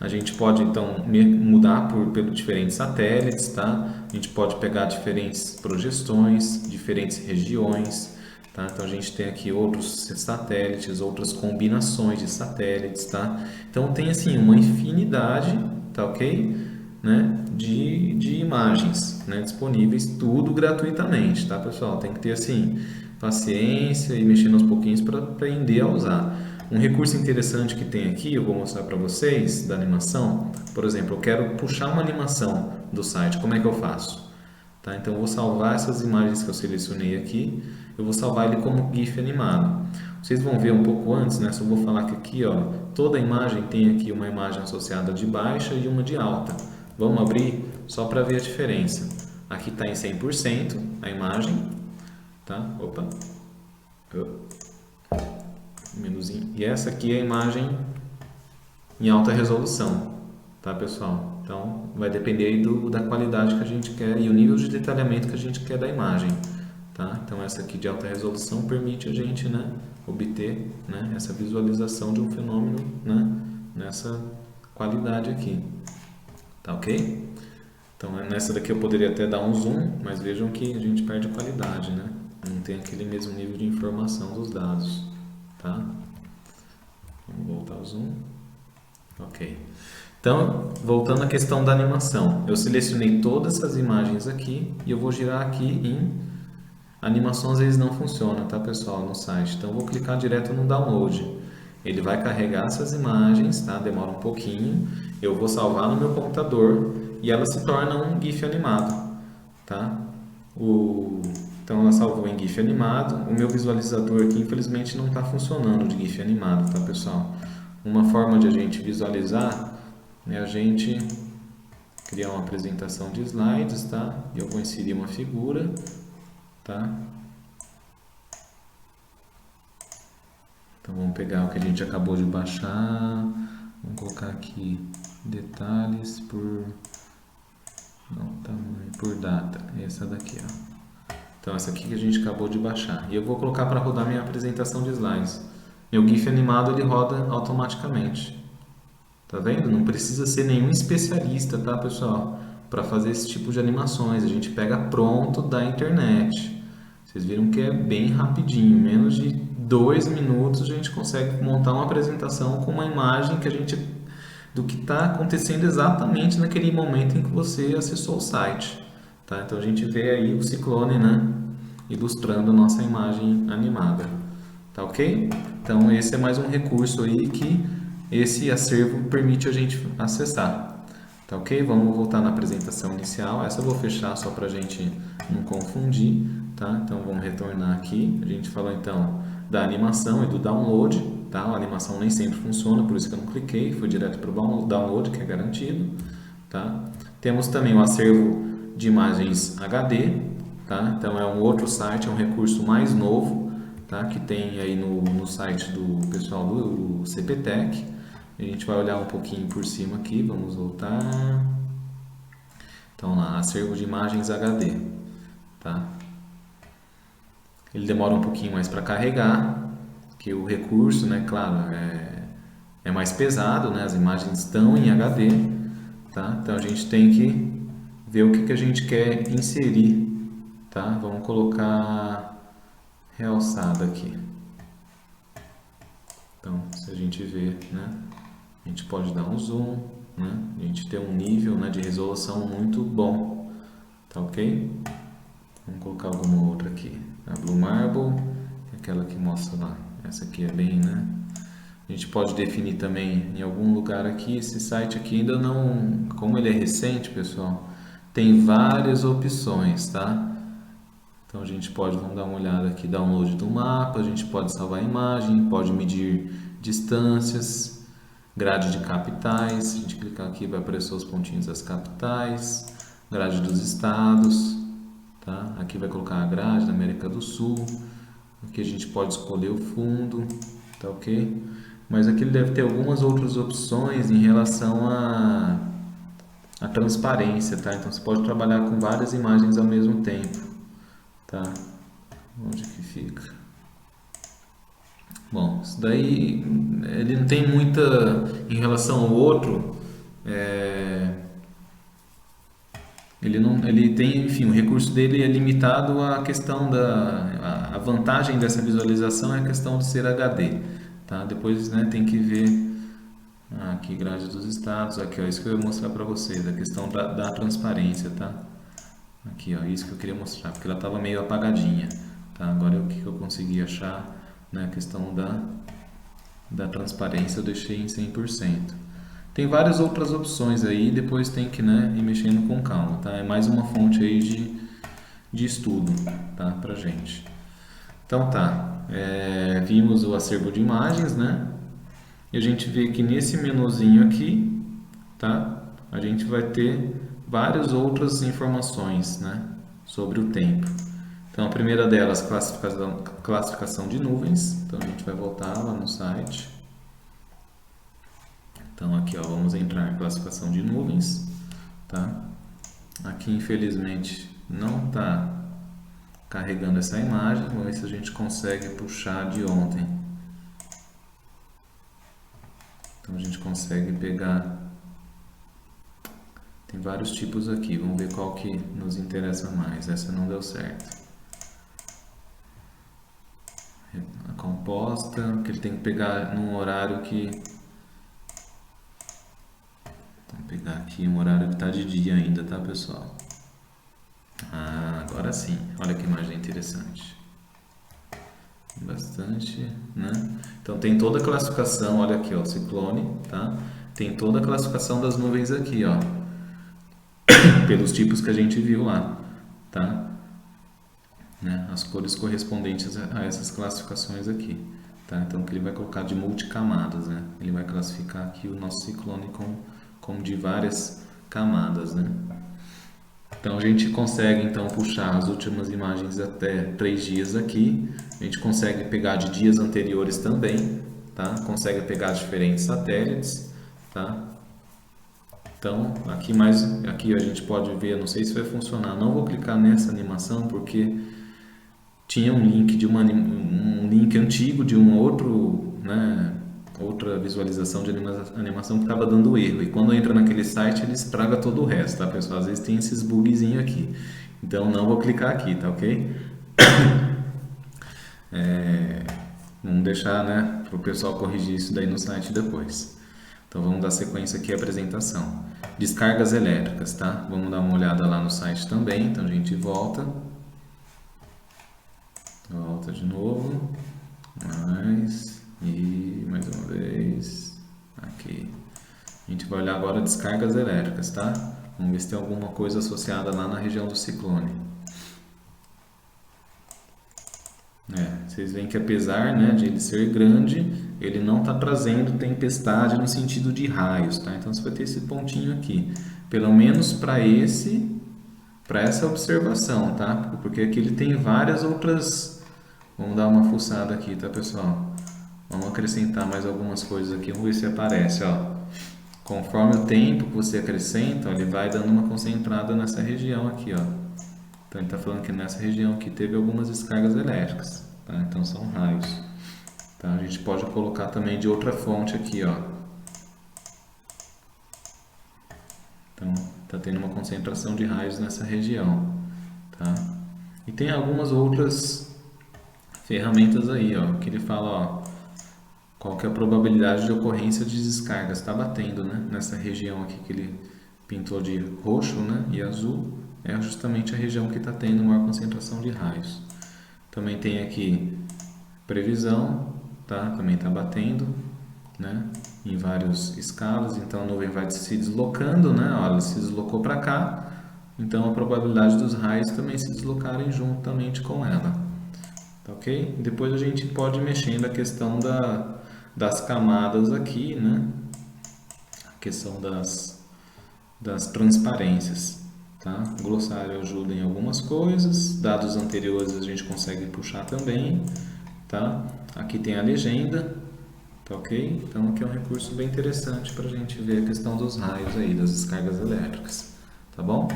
A gente pode então mudar pelos diferentes satélites, tá? A gente pode pegar diferentes projeções, diferentes regiões, tá? Então a gente tem aqui outros satélites, outras combinações de satélites, tá? Então tem assim uma infinidade, tá ok? Né? De imagens, né? Disponíveis, tudo gratuitamente, tá, pessoal? Tem que ter assim paciência e mexendo aos pouquinhos para aprender a usar. Um recurso interessante que tem aqui, eu vou mostrar para vocês, da animação. Por exemplo, eu quero puxar uma animação do site, como é que eu faço? Tá? Então eu vou salvar essas imagens que eu selecionei aqui, eu vou salvar ele como GIF animado. Vocês vão ver um pouco antes, né? Só vou falar que aqui, ó, toda imagem tem aqui uma imagem associada de baixa e uma de alta. Vamos abrir só para ver a diferença. Aqui está em 100% a imagem, tá? Opa. Menuzinho. E essa aqui é a imagem em alta resolução, tá, pessoal? Então vai depender aí da qualidade que a gente quer e o nível de detalhamento que a gente quer da imagem, tá? Então essa aqui de alta resolução permite a gente, né, obter, né, essa visualização de um fenômeno, né, nessa qualidade aqui, tá ok? Então nessa daqui eu poderia até dar um zoom, mas vejam que a gente perde a qualidade, né? Não tem aquele mesmo nível de informação dos dados, tá? Vamos voltar ao zoom. Ok. Então, voltando à questão da animação, eu selecionei todas essas imagens aqui e eu vou girar aqui em animação. Às vezes não funciona, tá, pessoal, no site. Então, eu vou clicar direto no download. Ele vai carregar essas imagens, tá? Demora um pouquinho. Eu vou salvar no meu computador e ela se torna um GIF animado, tá? Então ela salvou em GIF animado. O meu visualizador aqui, infelizmente, não está funcionando de GIF animado, tá, pessoal? Uma forma de a gente visualizar é a gente criar uma apresentação de slides, tá? E eu vou inserir uma figura, tá? Então vamos pegar o que a gente acabou de baixar, vamos colocar aqui detalhes por tamanho, por data, essa daqui, ó. Então essa aqui que a gente acabou de baixar. E eu vou colocar para rodar minha apresentação de slides. Meu GIF animado ele roda automaticamente. Tá vendo? Não precisa ser nenhum especialista, tá, pessoal? Para fazer esse tipo de animações. A gente pega pronto da internet. Vocês viram que é bem rapidinho. Menos de 2 minutos a gente consegue montar uma apresentação com uma imagem que a gente do que está acontecendo exatamente naquele momento em que você acessou o site. Tá? Então a gente vê aí o ciclone, né, ilustrando a nossa imagem animada. Tá ok? Então esse é mais um recurso aí que esse acervo permite a gente acessar. Tá ok? Vamos voltar na apresentação inicial. Essa eu vou fechar só para a gente não confundir. Tá? Então vamos retornar aqui. A gente falou então da animação e do download. Tá? A animação nem sempre funciona, por isso que eu não cliquei. Foi direto para o download, que é garantido. Tá? Temos também o acervo de imagens HD. Tá? Então é um outro site, é um recurso mais novo, tá? Que tem aí no site do pessoal do CPTEC. A gente vai olhar um pouquinho por cima aqui, vamos voltar. Então lá, acervo de imagens HD, tá? Ele demora um pouquinho mais para carregar, que o recurso, né, claro, é mais pesado, né? As imagens estão em HD, tá? Então a gente tem que ver o que a gente quer inserir, tá? Vamos colocar realçado aqui. Então, se a gente ver, né, a gente pode dar um zoom, né, a gente tem um nível, né, de resolução muito bom, tá ok? Vamos colocar alguma outra aqui. A Blue Marble, que é aquela que mostra lá. Essa aqui é bem, né? A gente pode definir também em algum lugar aqui. Esse site aqui ainda não, como ele é recente, pessoal, tem várias opções, tá? Então a gente pode, vamos dar uma olhada aqui, download do mapa, a gente pode salvar a imagem, pode medir distâncias, grade de capitais, se a gente clicar aqui vai aparecer os pontinhos das capitais, grade dos estados, tá? Aqui vai colocar a grade da América do Sul, aqui a gente pode escolher o fundo, tá ok? Mas aqui ele deve ter algumas outras opções em relação à transparência, tá? Então você pode trabalhar com várias imagens ao mesmo tempo. Tá, onde que fica? Bom, isso daí ele não tem muita em relação ao outro. Ele não, ele tem, enfim, o recurso dele é limitado à questão a vantagem dessa visualização é a questão de ser HD, tá? Depois, né, tem que ver aqui grade dos estados, aqui ó, isso que eu ia mostrar para vocês, a questão da transparência, tá? Aqui, ó, isso que eu queria mostrar, porque ela estava meio apagadinha, tá? Agora o que eu consegui achar, né, a questão da transparência eu deixei em 100%. Tem várias outras opções aí, depois tem que, né, ir mexendo com calma, tá? É mais uma fonte aí de estudo, tá, pra gente. Então tá, vimos o acervo de imagens, né? E a gente vê que nesse menuzinho aqui, tá? A gente vai ter várias outras informações, né, sobre o tempo. Então, a primeira delas, classificação de nuvens. Então, a gente vai voltar lá no site. Então, aqui, ó, vamos entrar em classificação de nuvens, tá? Aqui, infelizmente, não está carregando essa imagem. Vamos ver se a gente consegue puxar de ontem. Então, a gente consegue pegar. Tem vários tipos aqui, vamos ver qual que nos interessa mais. Essa não deu certo. A composta, que ele tem que pegar num horário que... Vamos pegar aqui um horário que está de dia ainda, tá, pessoal? Ah, agora sim. Olha que imagem interessante. Bastante, né? Então tem toda a classificação, olha aqui, ó, ciclone, tá? Tem toda a classificação das nuvens aqui, ó. Pelos tipos que a gente viu lá, tá? Né? As cores correspondentes a essas classificações aqui, tá? Então que ele vai colocar de multicamadas, né? Ele vai classificar aqui o nosso ciclone como de várias camadas, né? Então a gente consegue então puxar as últimas imagens até 3 dias aqui. A gente consegue pegar de dias anteriores também, tá? Consegue pegar diferentes satélites, tá? Então, aqui a gente pode ver, não sei se vai funcionar, não vou clicar nessa animação porque tinha um link um link antigo de um outro, né, outra visualização de animação que estava dando erro, e quando entra naquele site ele estraga todo o resto, tá, pessoal? Às vezes tem esses bugzinhos aqui, então não vou clicar aqui, tá ok? Vamos deixar, né, para o pessoal corrigir isso daí no site depois. Então vamos dar sequência aqui à apresentação. Descargas elétricas, tá? Vamos dar uma olhada lá no site também. Então a gente volta de novo, mais uma vez, aqui. A gente vai olhar agora descargas elétricas, tá? Vamos ver se tem alguma coisa associada lá na região do ciclone. Vocês veem que apesar, né, de ele ser grande, ele não está trazendo tempestade no sentido de raios, tá? Então você vai ter esse pontinho aqui, pelo menos para essa observação, tá? Porque aqui ele tem várias outras. Vamos dar uma fuçada aqui, tá, pessoal? Vamos acrescentar mais algumas coisas aqui, vamos ver se aparece, ó. Conforme o tempo que você acrescenta, ó, ele vai dando uma concentrada nessa região aqui, ó. Então ele está falando que nessa região aqui teve algumas descargas elétricas, tá? Então são raios. Tá? A gente pode colocar também de outra fonte aqui, ó. Então está tendo uma concentração de raios nessa região, tá? E tem algumas outras ferramentas aí, ó, que ele fala, ó, qual que é a probabilidade de ocorrência de descargas. Está batendo, né? Nessa região aqui que ele pintou de roxo, né? E azul é justamente a região que está tendo maior concentração de raios. Também tem aqui previsão, tá? Também está batendo, né? Em várias escalas, então a nuvem vai se deslocando, né? Olha, ela se deslocou para cá, então a probabilidade dos raios também se deslocarem juntamente com ela, tá ok? Depois a gente pode ir mexendo a questão das camadas aqui, né? A questão das transparências, tá? O glossário ajuda em algumas coisas, dados anteriores a gente consegue puxar também, tá? Aqui tem a legenda, tá ok? Então aqui é um recurso bem interessante para a gente ver a questão dos raios aí, das descargas elétricas, tá bom?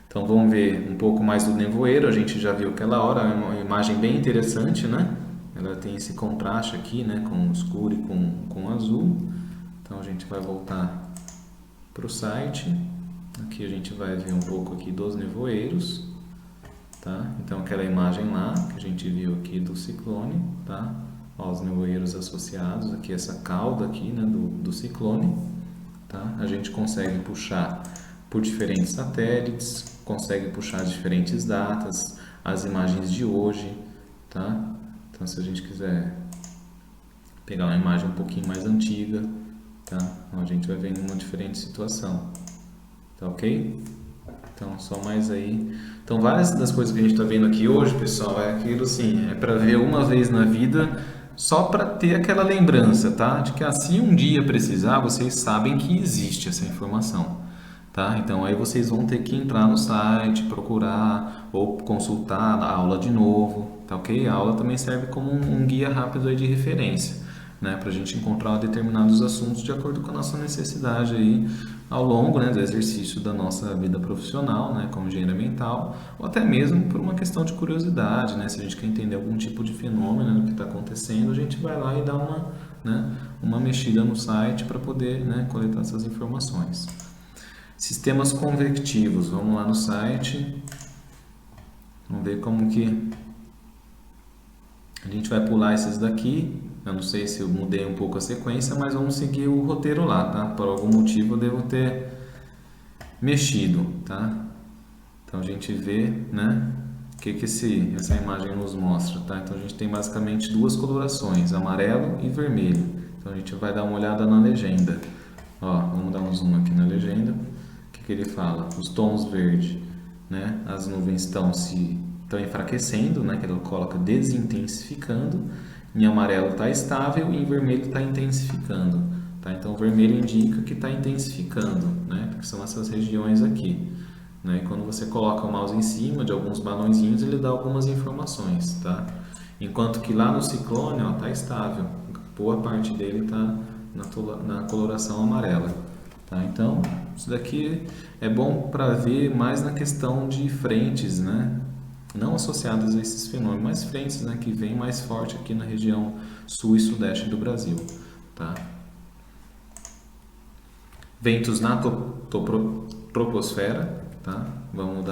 Então vamos ver um pouco mais do nevoeiro, a gente já viu aquela hora, é uma imagem bem interessante, né? Ela tem esse contraste aqui, né? Com o escuro e com o azul. Então a gente vai voltar para o site, aqui a gente vai ver um pouco aqui dos nevoeiros, tá? Então aquela imagem lá que a gente viu aqui do ciclone, tá? Ó, os nevoeiros associados, aqui essa cauda aqui, né, do ciclone, tá? A gente consegue puxar por diferentes satélites, consegue puxar diferentes datas, as imagens de hoje, tá? Então se a gente quiser pegar uma imagem um pouquinho mais antiga, tá? Então, a gente vai ver uma diferente situação, tá ok? Então só mais aí. Então várias das coisas que a gente está vendo aqui hoje, pessoal, é aquilo assim, é para ver uma vez na vida, só para ter aquela lembrança, tá? De que assim um dia precisar, vocês sabem que existe essa informação, tá? Então aí vocês vão ter que entrar no site, procurar ou consultar a aula de novo, tá ok? A aula também serve como um guia rápido aí de referência, né? Para a gente encontrar determinados assuntos de acordo com a nossa necessidade aí ao longo, né, do exercício da nossa vida profissional, né, como engenheiro ambiental, ou até mesmo por uma questão de curiosidade, né? Se a gente quer entender algum tipo de fenômeno, né, do que está acontecendo, a gente vai lá e dá uma, né, uma mexida no site para poder, né, coletar essas informações. Sistemas convectivos, vamos lá no site, vamos ver como que a gente vai pular esses daqui. Eu não sei se eu mudei um pouco a sequência, mas vamos seguir o roteiro lá, tá? Por algum motivo eu devo ter mexido, tá? Então a gente vê, né? O que essa imagem nos mostra, tá? Então a gente tem basicamente duas colorações, amarelo e vermelho. Então a gente vai dar uma olhada na legenda. Ó, vamos dar um zoom aqui na legenda. O que ele fala? Os tons verde, né? As nuvens estão enfraquecendo, né? Que ele coloca desintensificando. Em amarelo está estável e em vermelho está intensificando, tá? Então o vermelho indica que está intensificando, né? Porque são essas regiões aqui, né? E quando você coloca o mouse em cima de alguns balãozinhos, ele dá algumas informações, tá? Enquanto que lá no ciclone, ó, está estável, boa parte dele está na coloração amarela, tá? Então isso daqui é bom para ver mais na questão de frentes, né? Não associadas a esses fenômenos, mas frentes, né, que vêm mais forte aqui na região sul e sudeste do Brasil, tá? Ventos na troposfera, tá? Vamos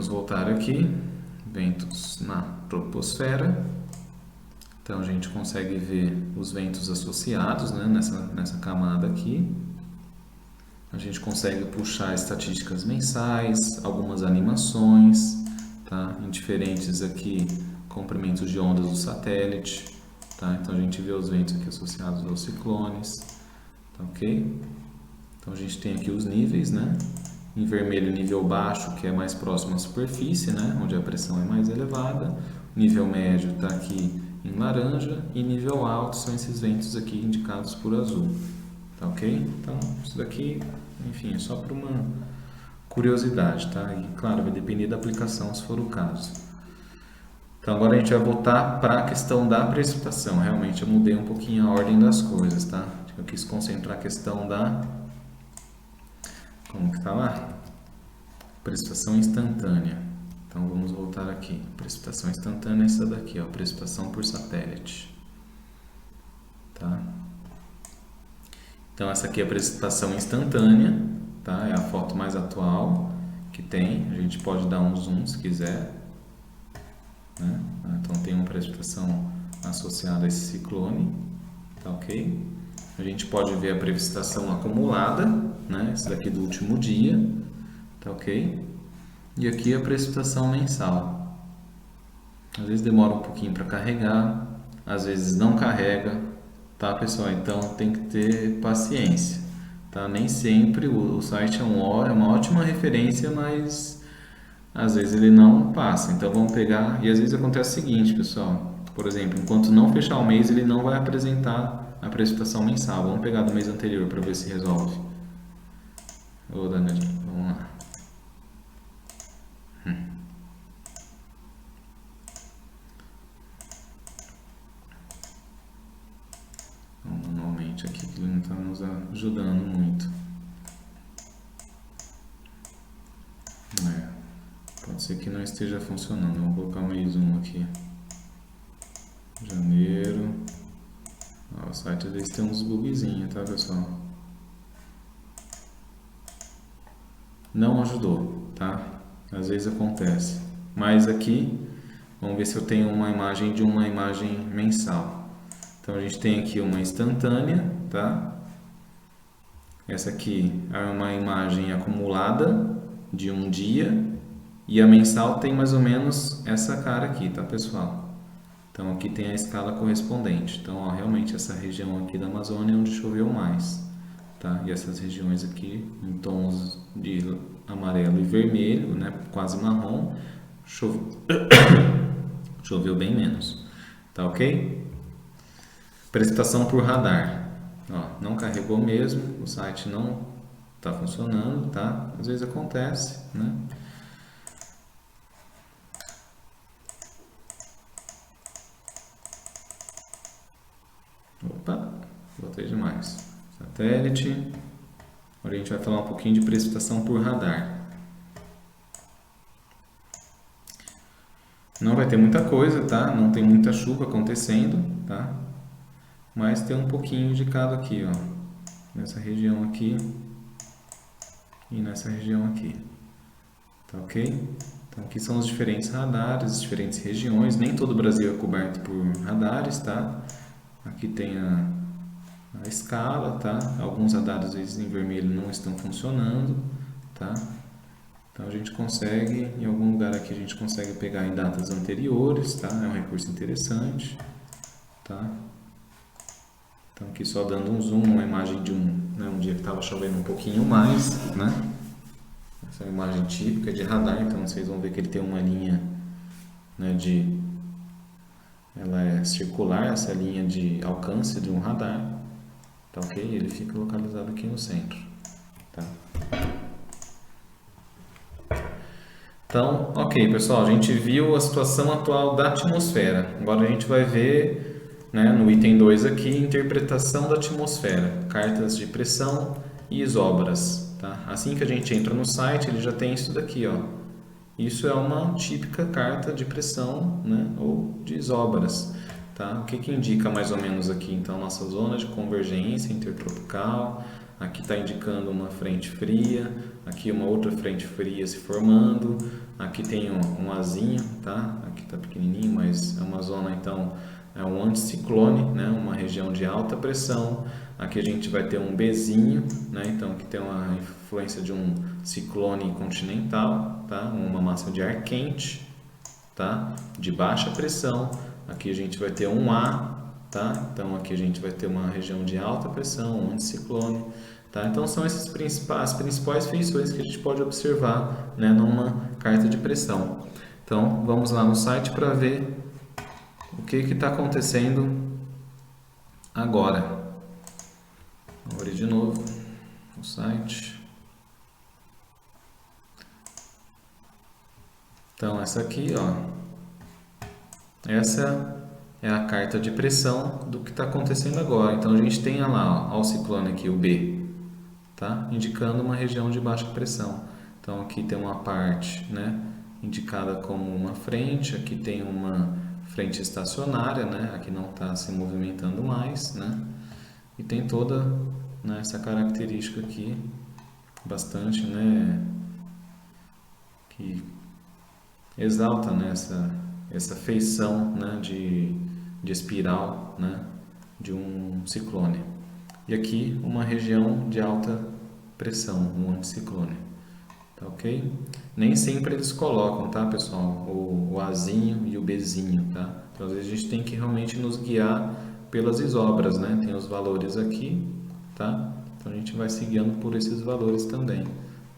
voltar aqui. Ventos na troposfera. Então a gente consegue ver os ventos associados, né, nessa camada aqui. A gente consegue puxar estatísticas mensais, algumas animações, tá? Em diferentes aqui comprimentos de ondas do satélite, tá? Então a gente vê os ventos aqui associados aos ciclones, tá ok? Então a gente tem aqui os níveis, né? Em vermelho, nível baixo, que é mais próximo à superfície, né? Onde a pressão é mais elevada. Nível médio está aqui em laranja e nível alto são esses ventos aqui indicados por azul. Tá ok? Então, isso daqui, enfim, é só para uma curiosidade, tá? E, claro, vai depender da aplicação, se for o caso. Então, agora a gente vai voltar para a questão da precipitação. Realmente, eu mudei um pouquinho a ordem das coisas, tá? Eu quis concentrar a questão da... Como que tá lá? Precipitação instantânea. Então, vamos voltar aqui. Precipitação instantânea é essa daqui, ó. Precipitação por satélite. Tá? Então essa aqui é a precipitação instantânea, tá? É a foto mais atual que tem. A gente pode dar um zoom se quiser, né? Então tem uma precipitação associado a esse ciclone, tá ok? A gente pode ver a precipitação acumulada, né? Esse daqui do último dia, tá ok? E aqui a precipitação mensal. Às vezes demora um pouquinho para carregar, às vezes não carrega, tá pessoal? Então tem que ter paciência, tá? Nem sempre o site é uma ótima referência, mas às vezes ele não passa. Então vamos pegar, e às vezes acontece o seguinte, pessoal. Por exemplo, enquanto não fechar o mês, ele não vai apresentar a precipitação mensal. Vamos pegar do mês anterior para ver se resolve. Ô, Daniel, vamos lá. Manualmente aqui, que ele não está nos ajudando muito. Pode ser que não esteja funcionando. Vamos colocar mais um aqui. Janeiro. O site às vezes tem uns bugzinhos, tá pessoal? Não ajudou, tá? Às vezes acontece. Mas aqui, vamos ver se eu tenho uma imagem de uma imagem mensal. Então a gente tem aqui uma instantânea, tá? Essa aqui é uma imagem acumulada de um dia e a mensal tem mais ou menos essa cara aqui, tá pessoal? Então aqui tem a escala correspondente. Então ó, realmente essa região aqui da Amazônia é onde choveu mais, tá? E essas regiões aqui em tons de amarelo e vermelho, né? Quase marrom, choveu bem menos, tá ok? Precipitação por radar. Ó, não carregou mesmo, o site não está funcionando, tá? Às vezes acontece, né? Opa, botei demais. Satélite. Agora a gente vai falar um pouquinho de precipitação por radar. Não vai ter muita coisa, tá? Não tem muita chuva acontecendo, tá? Mas tem um pouquinho de cada aqui, ó. Nessa região aqui e nessa região aqui. Tá ok? Então aqui são os diferentes radares, as diferentes regiões. Nem todo o Brasil é coberto por radares, tá? Aqui tem a escala, tá? Alguns radares, às vezes, em vermelho não estão funcionando, tá? Então a gente consegue, em algum lugar aqui a gente consegue pegar em datas anteriores, tá? É um recurso interessante, tá? Então aqui só dando um zoom, uma imagem de um dia que estava chovendo um pouquinho mais, né? Essa é uma imagem típica de radar, então vocês vão ver que ele tem uma linha, né, ela é circular, essa linha de alcance de um radar, tá ok? Ele fica localizado aqui no centro, tá? Então, ok, pessoal, a gente viu a situação atual da atmosfera. Agora a gente vai ver, né, no item 2 aqui, interpretação da atmosfera, cartas de pressão e isóbaras, tá? Assim que a gente entra no site, ele já tem isso daqui, ó. Isso é uma típica carta de pressão, né, ou de isóbaras, tá? O que que indica mais ou menos aqui? Então, nossa zona de convergência intertropical, aqui está indicando uma frente fria, aqui uma outra frente fria se formando, aqui tem um Azinho, tá? Aqui está pequenininho, mas é uma zona, então, é um anticiclone, né? Uma região de alta pressão. Aqui a gente vai ter um Bzinho, né? Então aqui tem uma influência de um ciclone continental, tá? Uma massa de ar quente, tá? De baixa pressão. Aqui a gente vai ter um A, tá? Então aqui a gente vai ter uma região de alta pressão, um anticiclone, tá? Então são as principais feições que a gente pode observar, né, numa carta de pressão. Então vamos lá no site para ver o que está acontecendo agora. Vou abrir de novo o site. Então essa aqui, ó, essa é a carta de pressão do que está acontecendo agora. Então a gente tem lá, ó, o ciclone aqui, o B, tá? Indicando uma região de baixa pressão. Então aqui tem uma parte, né, indicada como uma frente, aqui tem uma frente estacionária, né? Aqui não está se movimentando mais, né? E tem toda, né, essa característica aqui, bastante, né, que exalta, né, essa feição, né, de espiral, né, de um ciclone. E aqui uma região de alta pressão, um anticiclone. Tá ok? Nem sempre eles colocam, tá, pessoal? O Azinho e o Bzinho, tá? Então, às vezes a gente tem que realmente nos guiar pelas isobras, né? Tem os valores aqui, tá? Então a gente vai se guiando por esses valores também,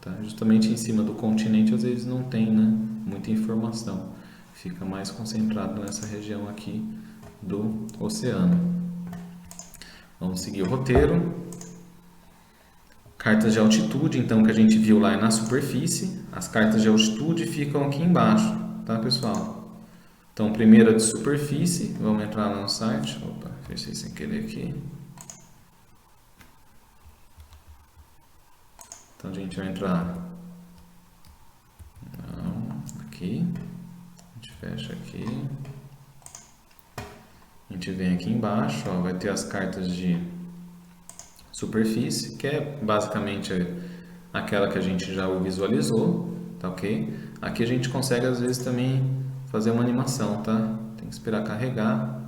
tá? Justamente em cima do continente, às vezes não tem, né, muita informação. Fica mais concentrado nessa região aqui do oceano. Vamos seguir o roteiro. Cartas de altitude, então, que a gente viu lá na superfície. As cartas de altitude ficam aqui embaixo, tá, pessoal? Então, primeira de superfície, vamos entrar lá no site. Opa, fechei sem querer aqui. Então, a gente vai entrar... Não, aqui. A gente fecha aqui. A gente vem aqui embaixo, ó, vai ter as cartas de superfície, que é basicamente aquela que a gente já visualizou, tá ok? Aqui a gente consegue às vezes também fazer uma animação, tá? Tem que esperar carregar.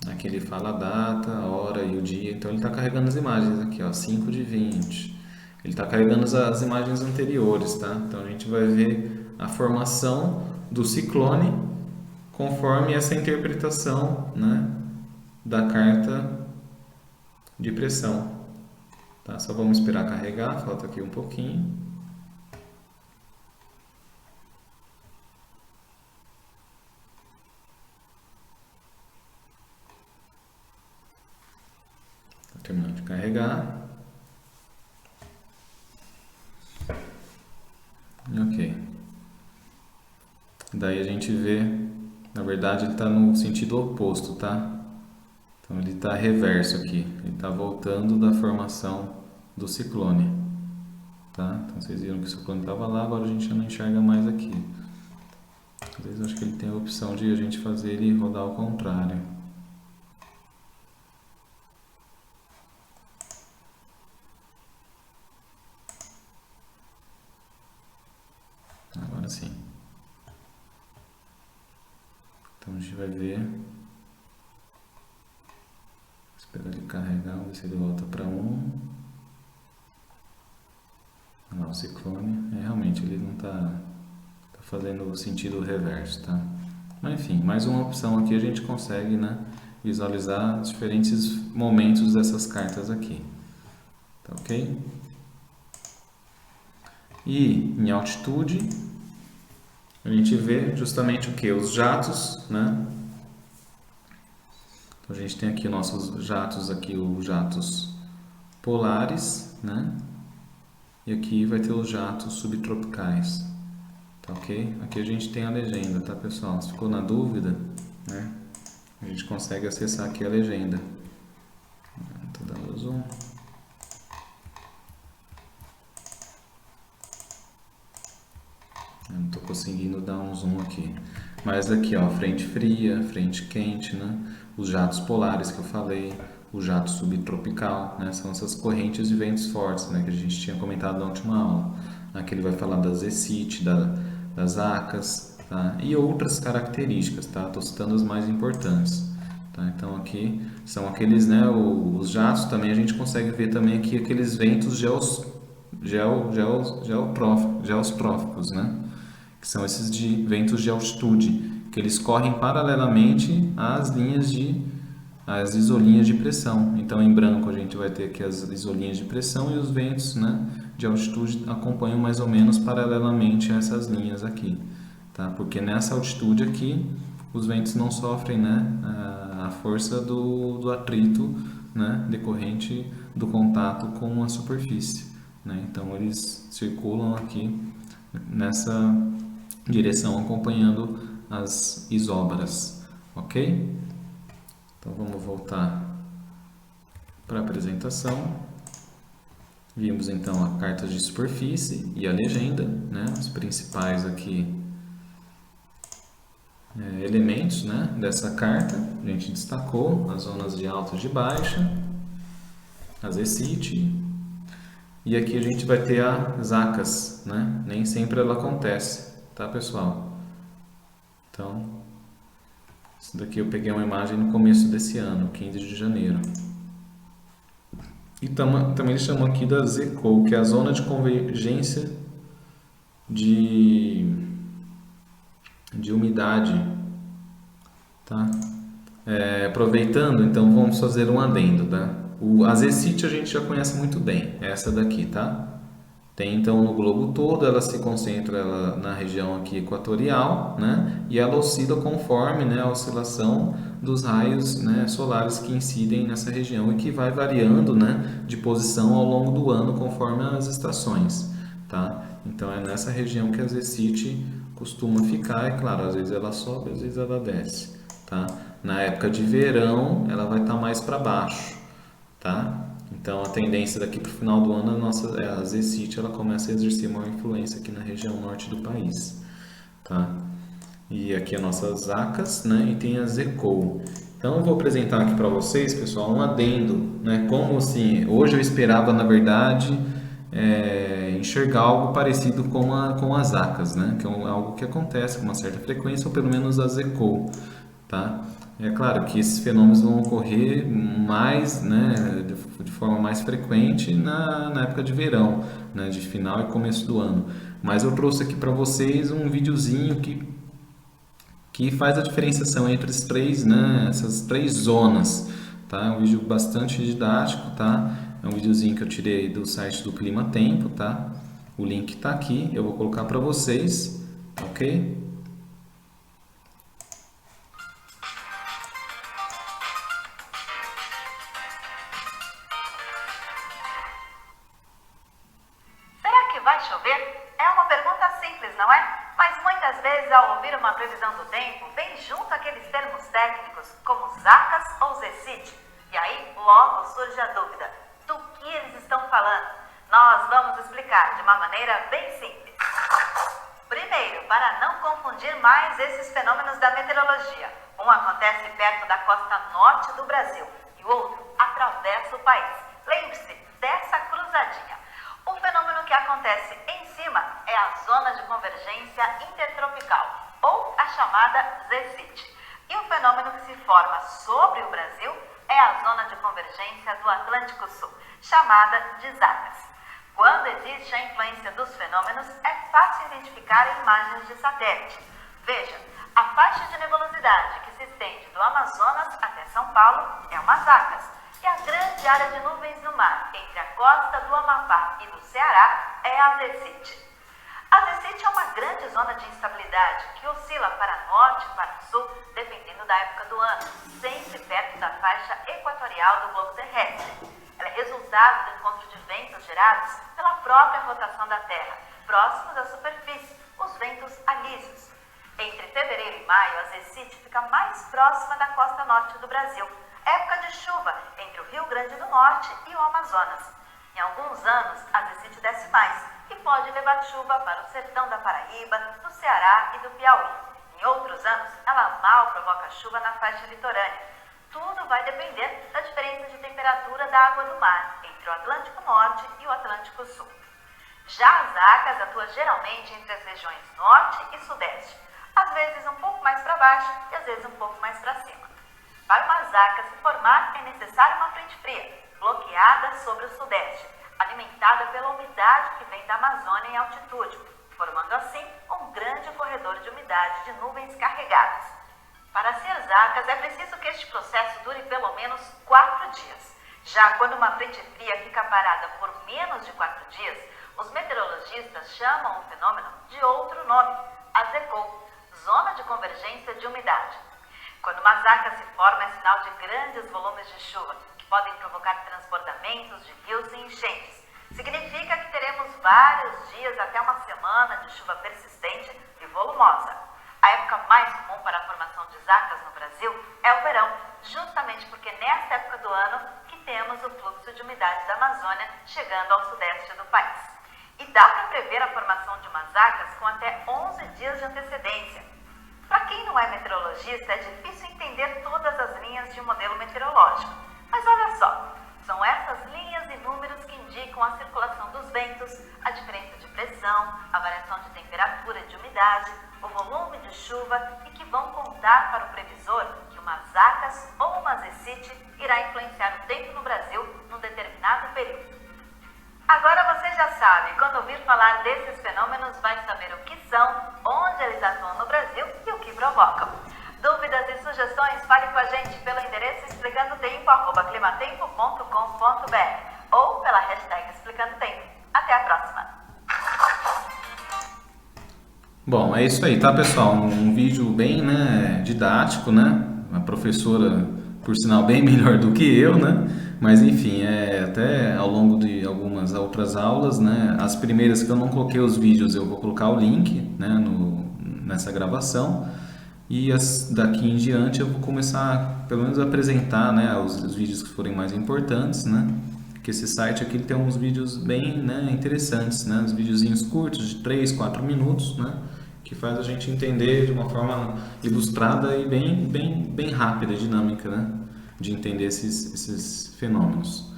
Aqui ele fala a data, a hora e o dia, então ele está carregando as imagens aqui, ó, 5/20. Ele está carregando as imagens anteriores, tá? Então a gente vai ver a formação do ciclone conforme essa interpretação, né, da carta de pressão, tá? Só vamos esperar carregar, falta aqui um pouquinho. Tá terminando de carregar. Ok. Daí a gente vê, na verdade ele está no sentido oposto, tá? Então ele está reverso aqui, ele está voltando da formação do ciclone, tá? Então vocês viram que o ciclone estava lá, agora a gente já não enxerga mais aqui. Às vezes eu acho que ele tem a opção de a gente fazer ele rodar ao contrário. Agora sim. Então a gente vai ver. Esperar ele carregar, vamos ver se ele volta para 1. Olha lá o ciclone. Realmente ele não está fazendo o sentido reverso, tá? Mas enfim, mais uma opção aqui a gente consegue, né, visualizar os diferentes momentos dessas cartas aqui. Tá ok? E em altitude a gente vê justamente o que? Os jatos, né? Então a gente tem aqui nossos jatos, aqui os jatos polares, né? E aqui vai ter os jatos subtropicais, tá ok? Aqui a gente tem a legenda, tá, pessoal? Se ficou na dúvida, né, a gente consegue acessar aqui a legenda. Estou dando zoom. Eu não estou conseguindo dar um zoom aqui. Mas aqui, ó, frente fria, frente quente, né? Os jatos polares que eu falei, o jato subtropical, né? São essas correntes de ventos fortes, né? Que a gente tinha comentado na última aula. Aqui ele vai falar das ECIT, das ACAS, tá? E outras características, tá? Estou citando as mais importantes. Tá? Então aqui são aqueles, né? Os jatos também a gente consegue ver também aqui aqueles ventos geostróficos, né? Que são esses de ventos de altitude, que eles correm paralelamente às isolinhas de pressão. Então, em branco a gente vai ter aqui as isolinhas de pressão e os ventos, né, de altitude acompanham mais ou menos paralelamente a essas linhas aqui, tá? Porque nessa altitude aqui os ventos não sofrem, né, a força do atrito, né, decorrente do contato com a superfície, né? Então eles circulam aqui nessa direção acompanhando as isobras, ok? Então vamos voltar para a apresentação. Vimos então a carta de superfície e a legenda, né? Os principais aqui elementos, né, dessa carta. A gente destacou as zonas de alta e de baixa, as ECIT, e aqui a gente vai ter as ACAS, né? Nem sempre ela acontece, tá, pessoal? Então, Isso daqui eu peguei uma imagem no começo desse ano, 15 de janeiro. E também eles chamam aqui da ZECO, que é a Zona de Convergência de Umidade. Tá? Aproveitando, então vamos fazer um adendo. Tá? A ZCIT a gente já conhece muito bem, essa daqui, tá? Tem então no globo todo, ela se concentra na região aqui equatorial, né? E ela oscila conforme, né, a oscilação dos raios, né, solares que incidem nessa região e que vai variando, né, de posição ao longo do ano conforme as estações, tá? Então é nessa região que a ZCIT costuma ficar, é claro, às vezes ela sobe, às vezes ela desce, tá? Na época de verão, ela vai estar mais para baixo, tá? Então a tendência daqui para o final do ano a ZCIT ela começa a exercer maior influência aqui na região norte do país, tá? E aqui as nossas ACAS, né? E tem a ZECO. Então eu vou apresentar aqui para vocês, pessoal, um adendo, né? Como assim, hoje eu esperava na verdade enxergar algo parecido com as ACAS, né? Que é algo que acontece com uma certa frequência, ou pelo menos a ZECO, tá? É claro que esses fenômenos vão ocorrer mais, né, de forma mais frequente na época de verão, né, de final e começo do ano. Mas eu trouxe aqui para vocês um videozinho que faz a diferenciação entre esses três, né, essas três zonas. Tá? É um vídeo bastante didático, tá? É um videozinho que eu tirei do site do Clima Tempo, tá? O link está aqui, eu vou colocar para vocês, ok? Vai chover? É uma pergunta simples, não é? Mas muitas vezes, ao ouvir uma previsão do tempo, vem junto aqueles termos técnicos como ZACAS ou ZCIT. E aí, logo surge a dúvida: do que eles estão falando? Nós vamos explicar de uma maneira bem simples. Primeiro, para não confundir mais esses fenômenos da meteorologia. Um acontece perto da costa norte do Brasil e o outro atravessa o país. Lembre-se dessa cruzadinha. O fenômeno que acontece em cima é a zona de convergência intertropical, ou a chamada ZCIT. E o fenômeno que se forma sobre o Brasil é a zona de convergência do Atlântico Sul, chamada de ZACAS. Quando existe a influência dos fenômenos, é fácil identificar em imagens de satélite. Veja, a faixa de nebulosidade que se estende do Amazonas até São Paulo é uma ZACAS. E a grande área de nuvens no mar, entre a costa do Amapá e do Ceará, é a ZCIT. A ZCIT é uma grande zona de instabilidade que oscila para norte e para sul, dependendo da época do ano, sempre perto da faixa equatorial do globo terrestre. Ela é resultado do encontro de ventos gerados pela própria rotação da Terra, próximos à superfície, os ventos alísios. Entre fevereiro e maio, a ZCIT fica mais próxima da costa norte do Brasil, época de chuva entre o Rio Grande do Norte e o Amazonas. Em alguns anos, a ZCIT desce mais e pode levar chuva para o sertão da Paraíba, do Ceará e do Piauí. Em outros anos, ela mal provoca chuva na faixa litorânea. Tudo vai depender da diferença de temperatura da água do mar entre o Atlântico Norte e o Atlântico Sul. Já as ZACAS atuam geralmente entre as regiões Norte e Sudeste, às vezes um pouco mais para baixo e às vezes um pouco mais para cima. Para uma ZACA se formar, é necessária uma frente fria, bloqueada sobre o sudeste, alimentada pela umidade que vem da Amazônia em altitude, formando assim um grande corredor de umidade de nuvens carregadas. Para ser ZACAS, é preciso que este processo dure pelo menos 4 dias. Já quando uma frente fria fica parada por menos de 4 dias, os meteorologistas chamam o fenômeno de outro nome, a ZECO, Zona de Convergência de Umidade. Quando uma ZACA se forma, é sinal de grandes volumes de chuva, que podem provocar transbordamentos de rios e enchentes. Significa que teremos vários dias até uma semana de chuva persistente e volumosa. A época mais comum para a formação de ZACAS no Brasil é o verão, justamente porque nesta época do ano que temos o fluxo de umidade da Amazônia chegando ao sudeste do país. E dá para prever a formação de uma ZACAS com até 11 dias de antecedência. Para quem não é meteorologista, é difícil entender todas as linhas de um modelo meteorológico. Mas olha só, são essas linhas e números que indicam a circulação dos ventos, a diferença de pressão, a variação de temperatura e de umidade, o volume de chuva e que vão contar para o previsor City irá influenciar o tempo no Brasil num determinado período. Agora você já sabe, quando ouvir falar desses fenômenos, vai saber o que são, onde eles atuam no Brasil e o que provocam. Dúvidas e sugestões, fale com a gente pelo endereço explicandotempo@climatempo.com.br ou pela hashtag explicandotempo. Até a próxima! Bom, é isso aí, tá, pessoal? Um vídeo bem, né, didático, né? A professora, por sinal, bem melhor do que eu, né? Mas enfim, até ao longo de algumas outras aulas, né? As primeiras que eu não coloquei os vídeos, eu vou colocar o link, né, nessa gravação. E as daqui em diante eu vou começar, pelo menos, a apresentar, né, os vídeos que forem mais importantes, né? Que esse site aqui tem uns vídeos bem, né, interessantes, né? Uns videozinhos curtos de 3, 4 minutos, né? Que faz a gente entender de uma forma ilustrada e bem rápida e dinâmica, né? De entender esses fenômenos.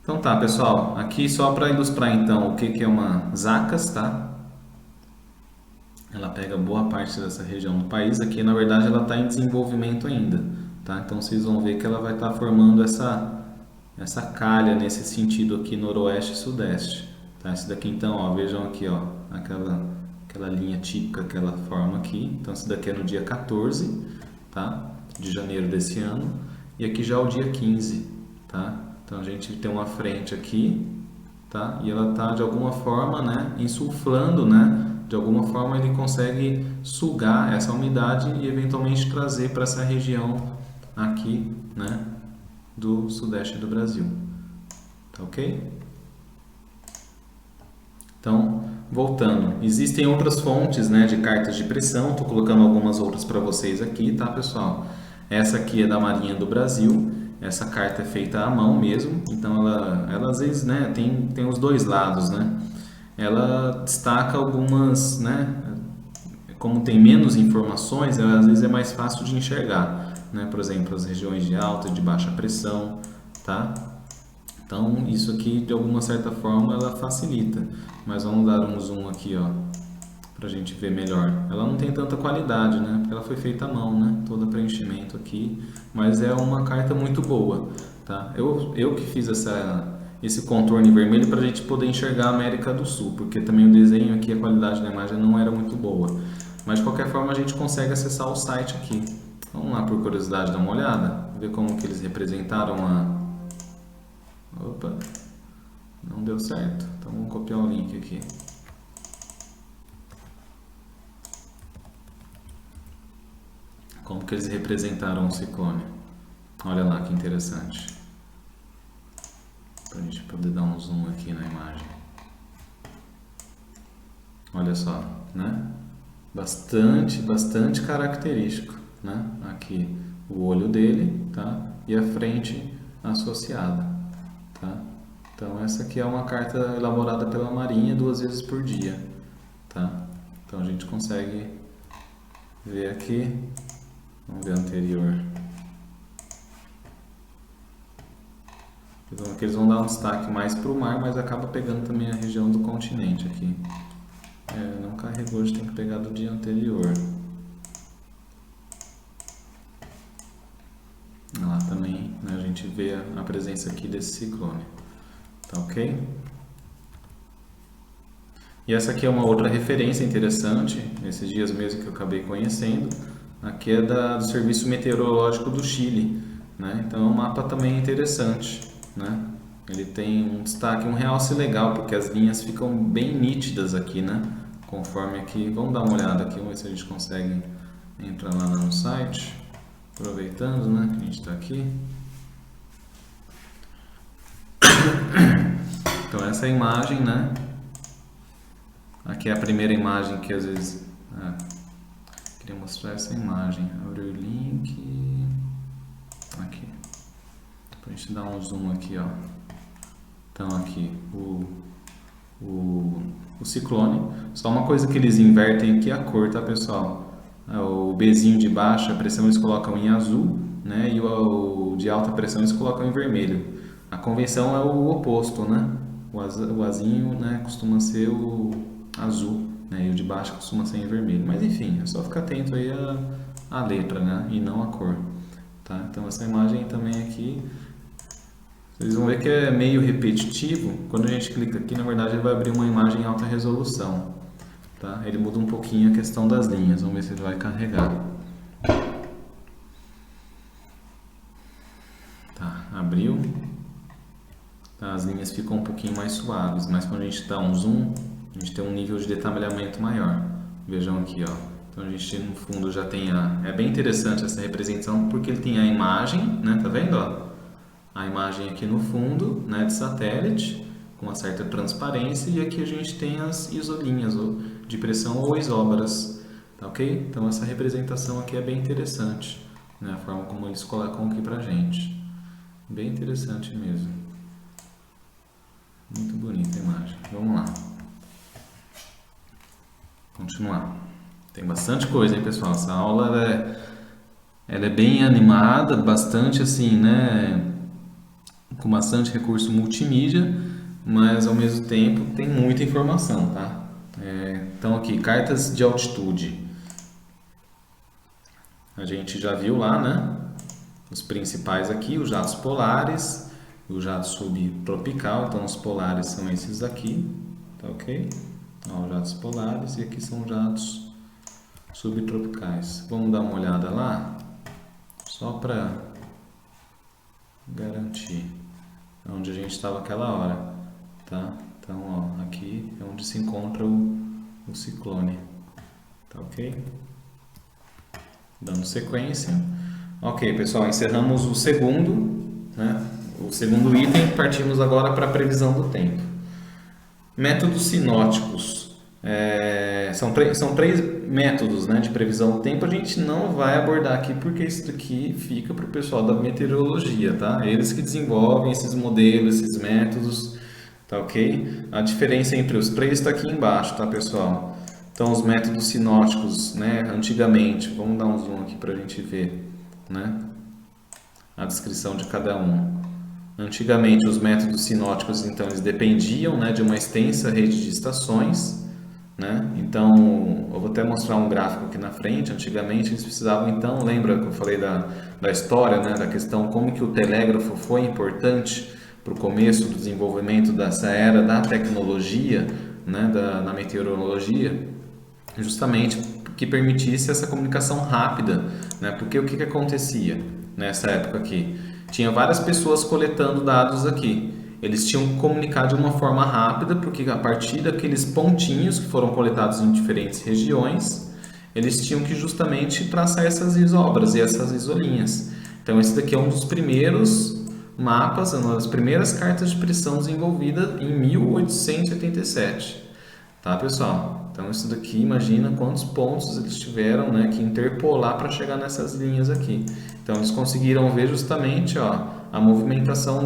Então tá, pessoal, aqui só para ilustrar então o que é uma Zacas, tá? Ela pega boa parte dessa região do país. Aqui, na verdade, ela está em desenvolvimento ainda, tá? Então vocês vão ver que ela vai estar formando essa calha nesse sentido aqui, noroeste e sudeste, tá? Esse daqui então, ó, vejam aqui, ó, aquela linha típica que ela forma aqui. Então esse daqui é no dia 14, tá? De janeiro desse ano, e aqui já é o dia 15, tá? Então a gente tem uma frente aqui, tá? E ela tá de alguma forma, né, insuflando, né? De alguma forma ele consegue sugar essa umidade e eventualmente trazer para essa região aqui, né, do sudeste do Brasil. Tá ok? Então, voltando, existem outras fontes, né, de cartas de pressão. Estou colocando algumas outras para vocês aqui, tá, pessoal? Essa aqui é da Marinha do Brasil. Essa carta é feita à mão mesmo. Então ela às vezes, né, tem os dois lados, né? Ela destaca algumas, né? Como tem menos informações, ela, às vezes é mais fácil de enxergar, né? Por exemplo, as regiões de alta e de baixa pressão, tá? Então, isso aqui, de alguma certa forma, ela facilita. Mas vamos dar um zoom aqui, ó, pra gente ver melhor. Ela não tem tanta qualidade, né? Porque ela foi feita à mão, né? Todo preenchimento aqui. Mas é uma carta muito boa, tá? Eu que fiz esse contorno em vermelho para a gente poder enxergar a América do Sul, porque também o desenho aqui, a qualidade da imagem não era muito boa. Mas de qualquer forma a gente consegue acessar o site aqui. Vamos lá, por curiosidade, dar uma olhada, ver como que eles representaram Opa, não deu certo. Então vamos copiar o link aqui. Como que eles representaram o ciclone. Olha lá que interessante. Para a gente poder dar um zoom aqui na imagem. Olha só, né? Bastante característico, né? Aqui o olho dele, tá? E a frente associada, tá? Então essa aqui é uma carta elaborada pela Marinha 2 vezes por dia, tá? Então a gente consegue ver aqui. Vamos ver a anterior. Então, aqui eles vão dar um destaque mais para o mar, mas acaba pegando também a região do continente aqui. Não carregou, a gente tem que pegar do dia anterior. Lá também, né, a gente vê a presença aqui desse ciclone. Tá ok? E essa aqui é uma outra referência interessante, esses dias mesmo que eu acabei conhecendo. Aqui é do Serviço Meteorológico do Chile, né? Então é um mapa também interessante, né? Ele tem um destaque, um realce legal, porque as linhas ficam bem nítidas aqui, né? Conforme aqui, vamos dar uma olhada aqui, vamos ver se a gente consegue entrar lá no site, aproveitando, né, que a gente está aqui. Então essa é a imagem, né? Aqui é a primeira imagem que às vezes... queria mostrar essa imagem. Abrir o link... Aqui. Pra gente dar um zoom aqui, ó. Então aqui, o ciclone. Só uma coisa que eles invertem aqui é a cor, tá, pessoal? O Bzinho de baixa pressão eles colocam em azul, né? E o de alta pressão eles colocam em vermelho. A convenção é o oposto, né? O Azinho, né, costuma ser o azul, né? E o de baixo costuma ser em vermelho. Mas enfim, é só ficar atento aí à letra, né? E não à cor. tá? Então essa imagem também aqui, vocês vão ver que é meio repetitivo. Quando a gente clica aqui, na verdade ele vai abrir uma imagem em alta resolução, tá? Ele muda um pouquinho a questão das linhas, vamos ver se ele vai carregar. Tá, abriu. As linhas ficam um pouquinho mais suaves, mas quando a gente dá um zoom, a gente tem um nível de detalhamento maior. Vejam aqui, ó. Então a gente no fundo já tem é bem interessante essa representação porque ele tem a imagem, né? Tá vendo, ó? A imagem aqui no fundo, né, de satélite, com uma certa transparência, e aqui a gente tem as isolinhas de pressão ou isóbaras, tá ok? Então essa representação aqui é bem interessante, né? A forma como eles colocam aqui pra gente. Bem interessante mesmo. Muito bonita a imagem. Vamos lá. Continuar. Tem bastante coisa, hein, pessoal? Essa aula ela é bem animada, bastante assim, né? Com bastante recurso multimídia, mas ao mesmo tempo tem muita informação, tá? Então aqui, cartas de altitude. A gente já viu lá, né? Os principais aqui, os jatos polares e o jato subtropical. Então os polares são esses aqui, tá ok? Ó, os jatos polares, e aqui são jatos subtropicais. Vamos dar uma olhada lá, só para garantir onde a gente estava aquela hora, tá? Então, ó, aqui é onde se encontra o ciclone, tá ok? Dando sequência. Ok, pessoal, encerramos o segundo, né? O segundo item, partimos agora para a previsão do tempo. Métodos sinóticos. São três métodos, né, de previsão do tempo. A gente não vai abordar aqui porque isso daqui fica para o pessoal da meteorologia, tá? Eles que desenvolvem esses modelos, esses métodos, tá ok? A diferença entre os três está aqui embaixo, tá, pessoal? Então, os métodos sinóticos, né, antigamente, vamos dar um zoom aqui para a gente ver, né, a descrição de cada um. Antigamente, os métodos sinóticos, então, eles dependiam, né, de uma extensa rede de estações, né? Então, eu vou até mostrar um gráfico aqui na frente. Antigamente, eles precisavam, então, lembra que eu falei da história, né, da questão como que o telégrafo foi importante para o começo do desenvolvimento dessa era da tecnologia, né, na meteorologia, justamente que permitisse essa comunicação rápida, né? Porque o que acontecia nessa época aqui? Tinha várias pessoas coletando dados aqui. Eles tinham que comunicar de uma forma rápida, porque a partir daqueles pontinhos que foram coletados em diferentes regiões, eles tinham que justamente traçar essas isobras e essas isolinhas. Então esse daqui é um dos primeiros mapas, uma das primeiras cartas de pressão desenvolvida em 1887. Tá, pessoal? Então isso daqui, imagina quantos pontos eles tiveram, né, que interpolar para chegar nessas linhas aqui. Então eles conseguiram ver justamente, ó, a movimentação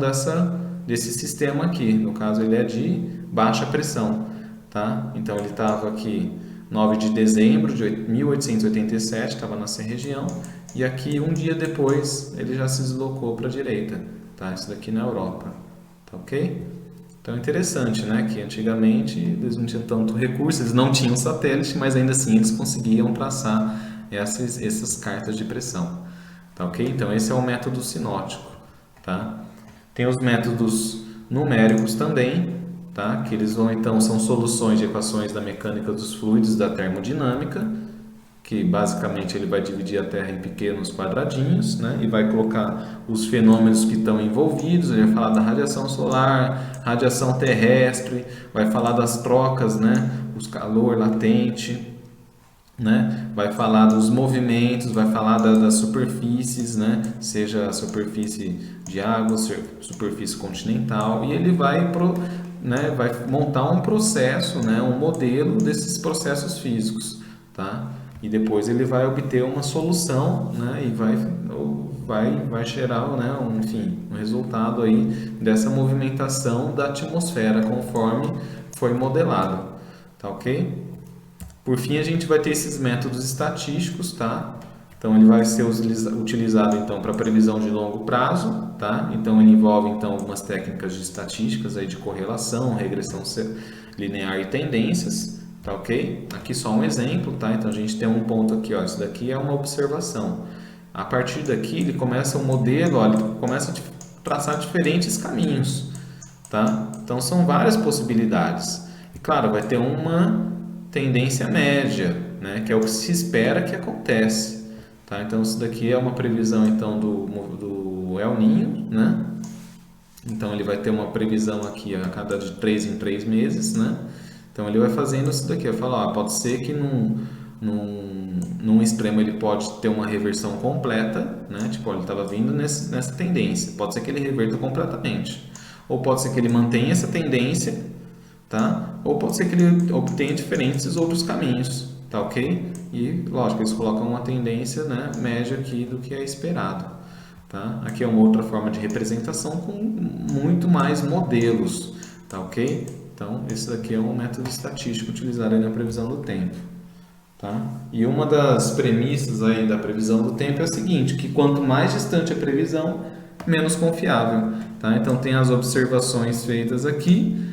desse sistema aqui. No caso ele é de baixa pressão, tá? Então ele estava aqui 9 de dezembro de 1887, estava nessa região, e aqui um dia depois ele já se deslocou para a direita, tá? Isso daqui na Europa, tá ok? Então é interessante, né, que antigamente eles não tinham tanto recurso, eles não tinham satélite, mas ainda assim eles conseguiam traçar essas cartas de pressão, tá ok? Então esse é o método sinótico, tá? Tem os métodos numéricos também, tá? Que eles vão, então, são soluções de equações da mecânica dos fluidos, da termodinâmica, que basicamente ele vai dividir a Terra em pequenos quadradinhos, né? E vai colocar os fenômenos que estão envolvidos. Ele vai falar da radiação solar, radiação terrestre, vai falar das trocas, né? O calor latente, né? Vai falar dos movimentos, vai falar das superfícies, né? Seja a superfície de água, superfície continental, e ele vai montar um processo, né? Um modelo desses processos físicos, tá? E depois ele vai obter uma solução, né? E vai gerar, né? Um resultado aí dessa movimentação da atmosfera conforme foi modelado, tá ok? Por fim, a gente vai ter esses métodos estatísticos, tá? Então ele vai ser utilizado então para previsão de longo prazo, tá? Então ele envolve então algumas técnicas de estatísticas aí de correlação, regressão linear e tendências, tá ok? Aqui só um exemplo, tá? Então a gente tem um ponto aqui, ó, isso daqui é uma observação. A partir daqui ele começa o modelo, olha, ele começa a traçar diferentes caminhos, tá? Então são várias possibilidades. E claro, vai ter uma tendência média, né, que é o que se espera que acontece, tá? Então isso daqui é uma previsão então do El Niño, né? Então ele vai ter uma previsão aqui a cada de 3 em 3 meses, né? Então ele vai fazendo isso daqui, vai falar, ó, pode ser que num extremo ele pode ter uma reversão completa, né? Tipo, ó, ele estava vindo nessa tendência, pode ser que ele reverta completamente, ou pode ser que ele mantenha essa tendência, tá? Ou pode ser que ele obtenha diferentes outros caminhos, tá ok? E lógico, eles colocam uma tendência, né, média aqui do que é esperado, tá? Aqui é uma outra forma de representação com muito mais modelos, tá ok? Então, esse daqui é um método estatístico utilizado aí na previsão do tempo, tá? E uma das premissas aí da previsão do tempo é o seguinte, que quanto mais distante a previsão, menos confiável, tá? Então, tem as observações feitas aqui,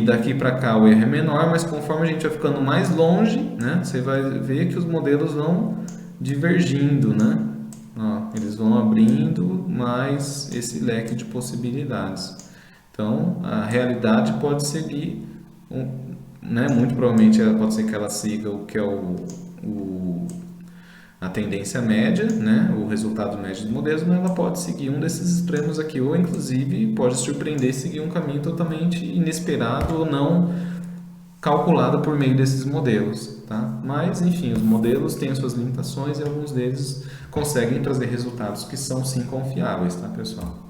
daqui para cá o erro é menor, mas conforme a gente vai ficando mais longe, né, você vai ver que os modelos vão divergindo, né? Ó, eles vão abrindo mais esse leque de possibilidades. Então, a realidade pode seguir, né, muito provavelmente pode ser que ela siga o que é a tendência média, né, o resultado médio dos modelos, mas ela pode seguir um desses extremos aqui, ou inclusive pode surpreender e seguir um caminho totalmente inesperado ou não calculado por meio desses modelos, tá? Mas, enfim, os modelos têm suas limitações e alguns deles conseguem trazer resultados que são sim confiáveis, tá, pessoal?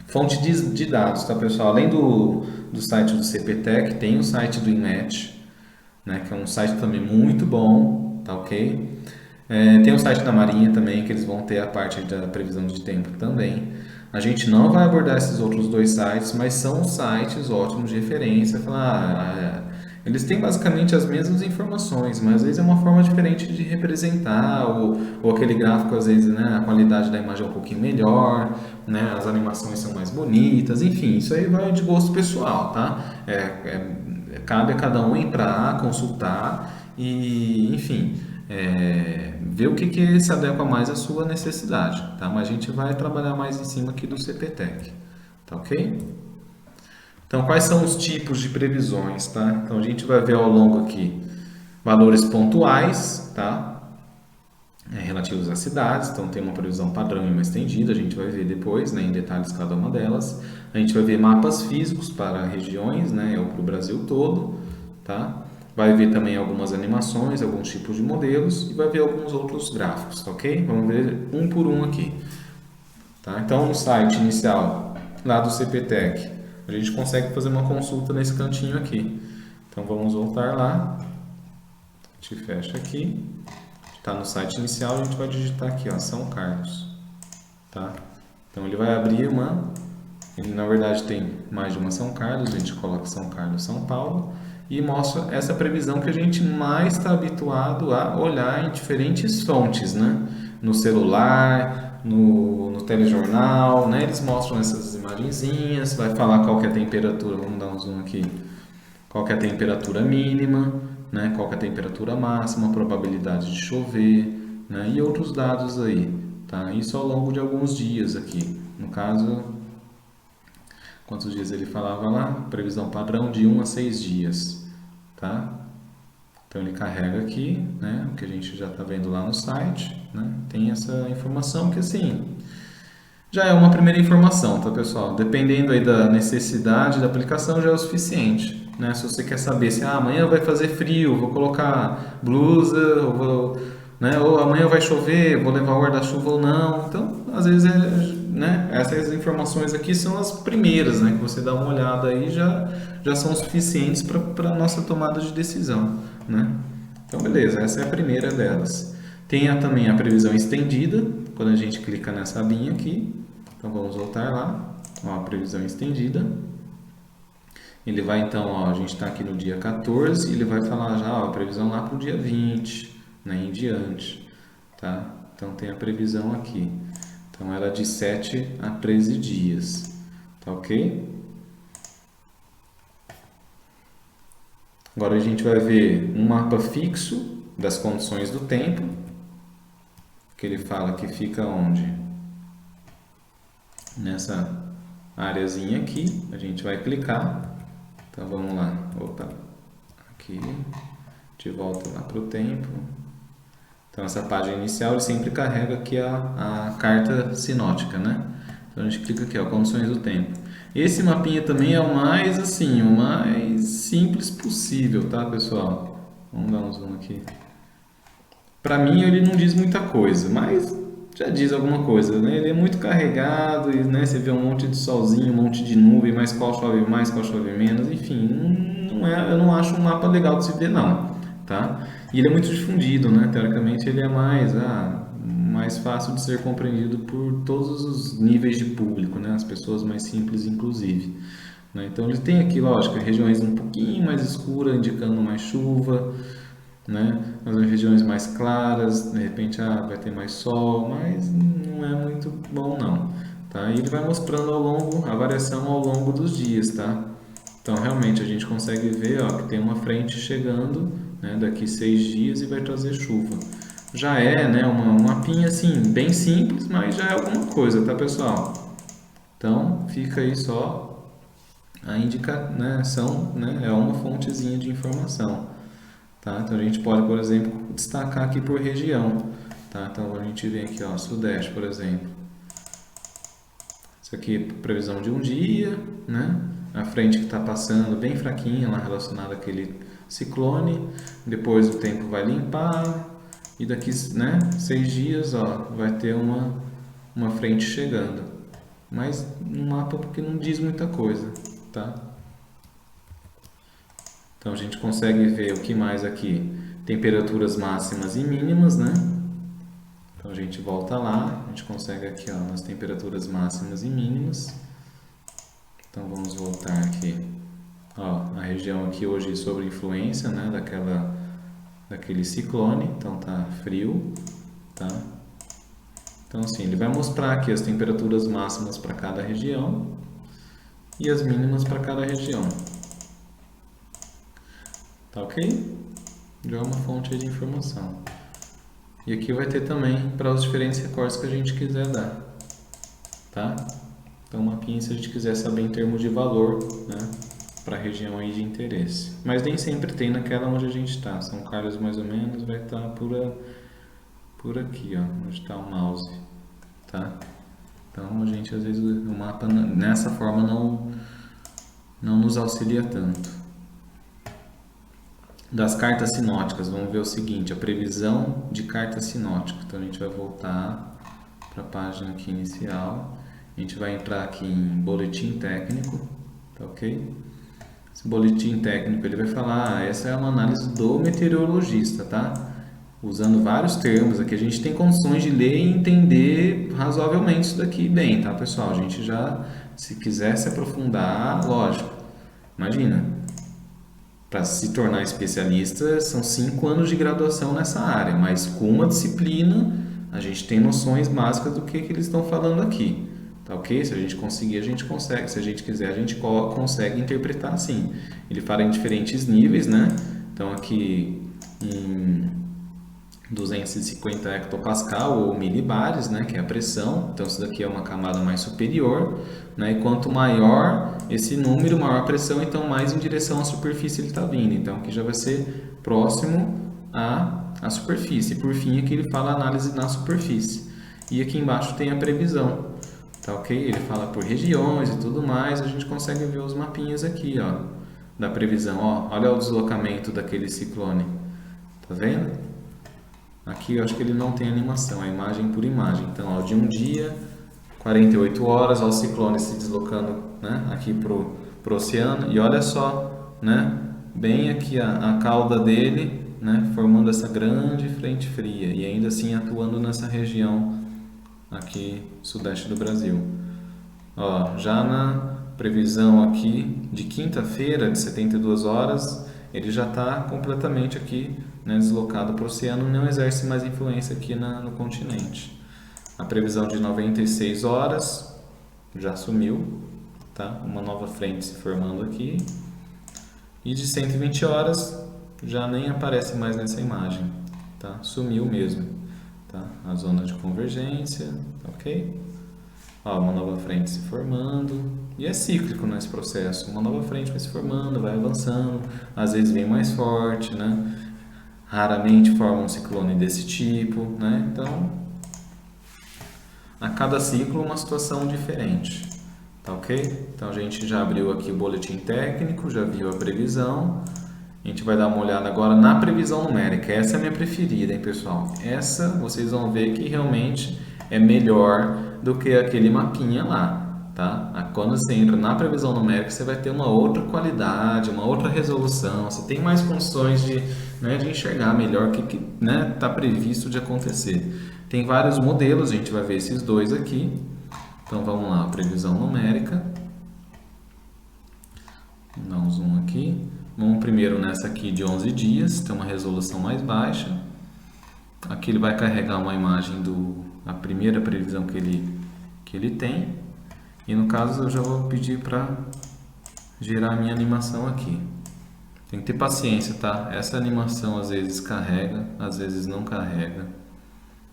Fonte de dados, tá, pessoal? Além do site do CPTEC, tem o site do INMET, né, que é um site também muito bom, tá ok? Tem o site da Marinha também, que eles vão ter a parte da previsão de tempo também. A gente não vai abordar esses outros dois sites, mas são sites ótimos de referência. Eles têm basicamente as mesmas informações, mas às vezes é uma forma diferente de representar, ou aquele gráfico, às vezes, né, a qualidade da imagem é um pouquinho melhor, né, as animações são mais bonitas, enfim, isso aí vai de gosto pessoal, tá? Cabe a cada um entrar, consultar e, enfim, ver o que se adequa mais à sua necessidade, tá? Mas a gente vai trabalhar mais em cima aqui do CPTEC, tá ok? Então, quais são os tipos de previsões, tá? Então, a gente vai ver ao longo aqui valores pontuais, tá? Relativos às cidades, então tem uma previsão padrão e uma estendida, a gente vai ver depois, né, em detalhes cada uma delas. A gente vai ver mapas físicos para regiões, né, ou para o Brasil todo, tá? Vai ver também algumas animações, alguns tipos de modelos e vai ver alguns outros gráficos, tá ok? Vamos ver um por um aqui, tá? Então, no site inicial lá do CPTEC, a gente consegue fazer uma consulta nesse cantinho aqui. Então, vamos voltar lá, a gente fecha aqui. Tá no site inicial, a gente vai digitar aqui, ó, São Carlos, tá? Então ele vai abrir ele na verdade tem mais de uma São Carlos, a gente coloca São Carlos, São Paulo e mostra essa previsão que a gente mais está habituado a olhar em diferentes fontes, né? No celular, no telejornal, né? Eles mostram essas imagenzinhas, vai falar qual que é a temperatura, vamos dar um zoom aqui, qual que é a temperatura mínima, né, qual que é a temperatura máxima, a probabilidade de chover, né, e outros dados aí, tá? Isso ao longo de alguns dias aqui. No caso, quantos dias ele falava lá? Previsão padrão de 1 a 6 dias, tá? Então ele carrega aqui, né, o que a gente já está vendo lá no site, né? Tem essa informação que assim já é uma primeira informação, tá, pessoal? Dependendo aí da necessidade da aplicação já é o suficiente, né? Se você quer saber se amanhã vai fazer frio, vou colocar blusa, né? Ou amanhã vai chover, vou levar o guarda-chuva ou não. Então, às vezes, né? Essas informações aqui são as primeiras, né? Que você dá uma olhada aí já são suficientes para a nossa tomada de decisão, né? Então, beleza, essa é a primeira delas. Tem também a previsão estendida, quando a gente clica nessa abinha aqui. Então vamos voltar lá, ó, a previsão estendida. Ele vai então, ó, a gente está aqui no dia 14, ele vai falar já, ó, a previsão lá para o dia 20, né, em diante, tá? Então tem a previsão aqui. Então ela é de 7 a 13 dias, tá ok? Agora a gente vai ver um mapa fixo das condições do tempo. que ele fala que fica onde? Nessa areazinha aqui, a gente vai clicar. Então vamos lá, opa, aqui, de volta lá para o tempo. Então essa página inicial ele sempre carrega aqui a carta sinótica, né? Então a gente clica aqui, ó, condições do tempo. Esse mapinha também é o mais assim, o mais simples possível, tá, pessoal? Vamos dar um zoom aqui. Para mim ele não diz muita coisa, mas já diz alguma coisa, né? Ele é muito carregado e, né, você vê um monte de solzinho, um monte de nuvem, mas qual chove mais, qual chove menos, enfim, não é, eu não acho um mapa legal de se ver não, tá? E ele é muito difundido, né? Teoricamente ele é mais fácil de ser compreendido por todos os níveis de público, né? As pessoas mais simples, inclusive. Né? Então ele tem aqui, lógico, regiões um pouquinho mais escuras, indicando mais chuva, né? Nas regiões mais claras, de repente vai ter mais sol, mas não é muito bom não, tá? E ele vai mostrando a variação ao longo dos dias, tá? Então realmente a gente consegue ver, ó, que tem uma frente chegando, né, daqui 6 dias e vai trazer chuva. Já é, né, um mapinha assim, bem simples, mas já é alguma coisa, tá, pessoal? Então fica aí só a indicação, né, é uma fontezinha de informação. Tá? Então a gente pode, por exemplo, destacar aqui por região. Tá? Então a gente vem aqui, ó, Sudeste, por exemplo. Isso aqui é previsão de um dia, né? A frente que está passando bem fraquinha lá relacionada àquele ciclone. Depois o tempo vai limpar e daqui, né, 6 dias, ó, vai ter uma frente chegando. Mas no mapa porque não diz muita coisa, tá? Então a gente consegue ver o que mais aqui? Temperaturas máximas e mínimas, né? Então a gente volta lá, a gente consegue aqui, ó, nas temperaturas máximas e mínimas. Então vamos voltar aqui. Ó, a região aqui hoje sob influência, né, daquele ciclone, então tá frio, tá? Então assim, ele vai mostrar aqui as temperaturas máximas para cada região e as mínimas para cada região. Tá ok? Já é uma fonte de informação. E aqui vai ter também para os diferentes recortes que a gente quiser dar. Tá? Então, mapinha se a gente quiser saber em termos de valor, né, para a região aí de interesse. Mas nem sempre tem naquela onde a gente está. São Carlos mais ou menos vai estar por aqui, ó, onde está o mouse. Tá? Então, a gente às vezes o mapa nessa forma não nos auxilia tanto. Das cartas sinóticas, vamos ver o seguinte, a previsão de carta sinótica. Então a gente vai voltar para a página aqui inicial, a gente vai entrar aqui em boletim técnico, tá ok? Esse boletim técnico ele vai falar, essa é uma análise do meteorologista, tá? Usando vários termos, aqui a gente tem condições de ler e entender razoavelmente isso daqui bem, tá, pessoal? A gente já, se quiser se aprofundar, lógico, imagina. Para se tornar especialista, são 5 anos de graduação nessa área, mas com uma disciplina, a gente tem noções básicas do que eles estão falando aqui. Tá ok? Se a gente conseguir, a gente consegue. Se a gente quiser, a gente consegue interpretar assim. Ele fala em diferentes níveis, né? Então, aqui em 250 hectopascal ou milibares, né, que é a pressão. Então isso daqui é uma camada mais superior, né, e quanto maior esse número, maior a pressão, então mais em direção à superfície ele está vindo. Então aqui já vai ser próximo à superfície. Por fim, aqui ele fala análise na superfície. E aqui embaixo tem a previsão, tá ok? Ele fala por regiões e tudo mais. A gente consegue ver os mapinhas aqui, ó, da previsão. Ó, olha o deslocamento daquele ciclone, tá vendo? Aqui eu acho que ele não tem animação, é imagem por imagem. Então, ó, de um dia, 48 horas, ó, o ciclone se deslocando, né, aqui pro oceano. E olha só, né, bem aqui a cauda dele, né, formando essa grande frente fria. E ainda assim atuando nessa região aqui, sudeste do Brasil. Ó, já na previsão aqui de quinta-feira, de 72 horas, ele já está completamente aqui, né, deslocado para o oceano, não exerce mais influência aqui no continente. A previsão de 96 horas já sumiu, tá? Uma nova frente se formando aqui. E de 120 horas já nem aparece mais nessa imagem, tá? Sumiu mesmo, tá? A zona de convergência, ok? Ó, uma nova frente se formando. E é cíclico nesse processo. Uma nova frente vai se formando, vai avançando. Às vezes vem mais forte, né? Raramente forma um ciclone desse tipo, né? Então, a cada ciclo uma situação diferente, tá ok? Então a gente já abriu aqui o boletim técnico, já viu a previsão. A gente vai dar uma olhada agora na previsão numérica. Essa é a minha preferida, hein, pessoal? Essa vocês vão ver que realmente é melhor do que aquele mapinha lá, tá? Quando você entra na previsão numérica, você vai ter uma outra qualidade, uma outra resolução. Você tem mais condições de, né, de enxergar melhor o que né, tá previsto de acontecer. Tem vários modelos, a gente vai ver esses dois aqui. Então vamos lá, previsão numérica. Vou dar um zoom aqui. Vamos primeiro nessa aqui de 11 dias, tem uma resolução mais baixa. Aqui ele vai carregar uma imagem da primeira previsão que ele tem. E no caso eu já vou pedir para gerar a minha animação aqui. Tem que ter paciência, tá? Essa animação às vezes carrega, às vezes não carrega.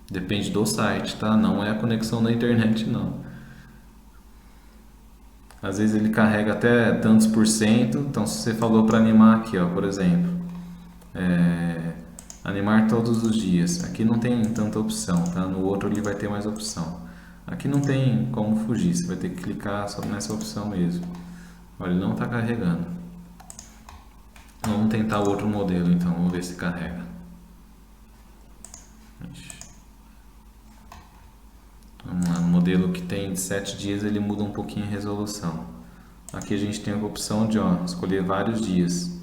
Depende do site, tá? Não é a conexão da internet, não. Às vezes ele carrega até tantos por cento. Então, se você falou para animar aqui, ó, por exemplo, animar todos os dias. Aqui não tem tanta opção, tá? No outro ele vai ter mais opção. Aqui não tem como fugir, você vai ter que clicar só nessa opção mesmo. Olha, ele não está carregando. Vamos tentar outro modelo, então, vamos ver se carrega. Vamos lá, no modelo que tem de 7 dias ele muda um pouquinho a resolução. Aqui a gente tem a opção de escolher vários dias.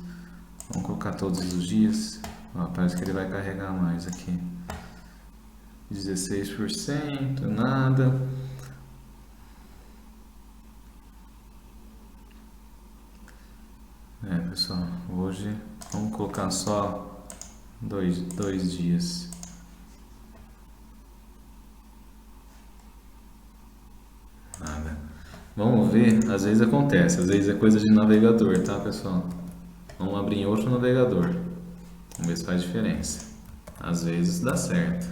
Vamos colocar todos os dias. Ó, parece que ele vai carregar mais aqui. 16%, nada. Pessoal, hoje vamos colocar só dois dias. Nada. Vamos ver, às vezes acontece, às vezes é coisa de navegador, tá, pessoal? Vamos abrir em outro navegador. Vamos ver se faz diferença. Às vezes dá certo.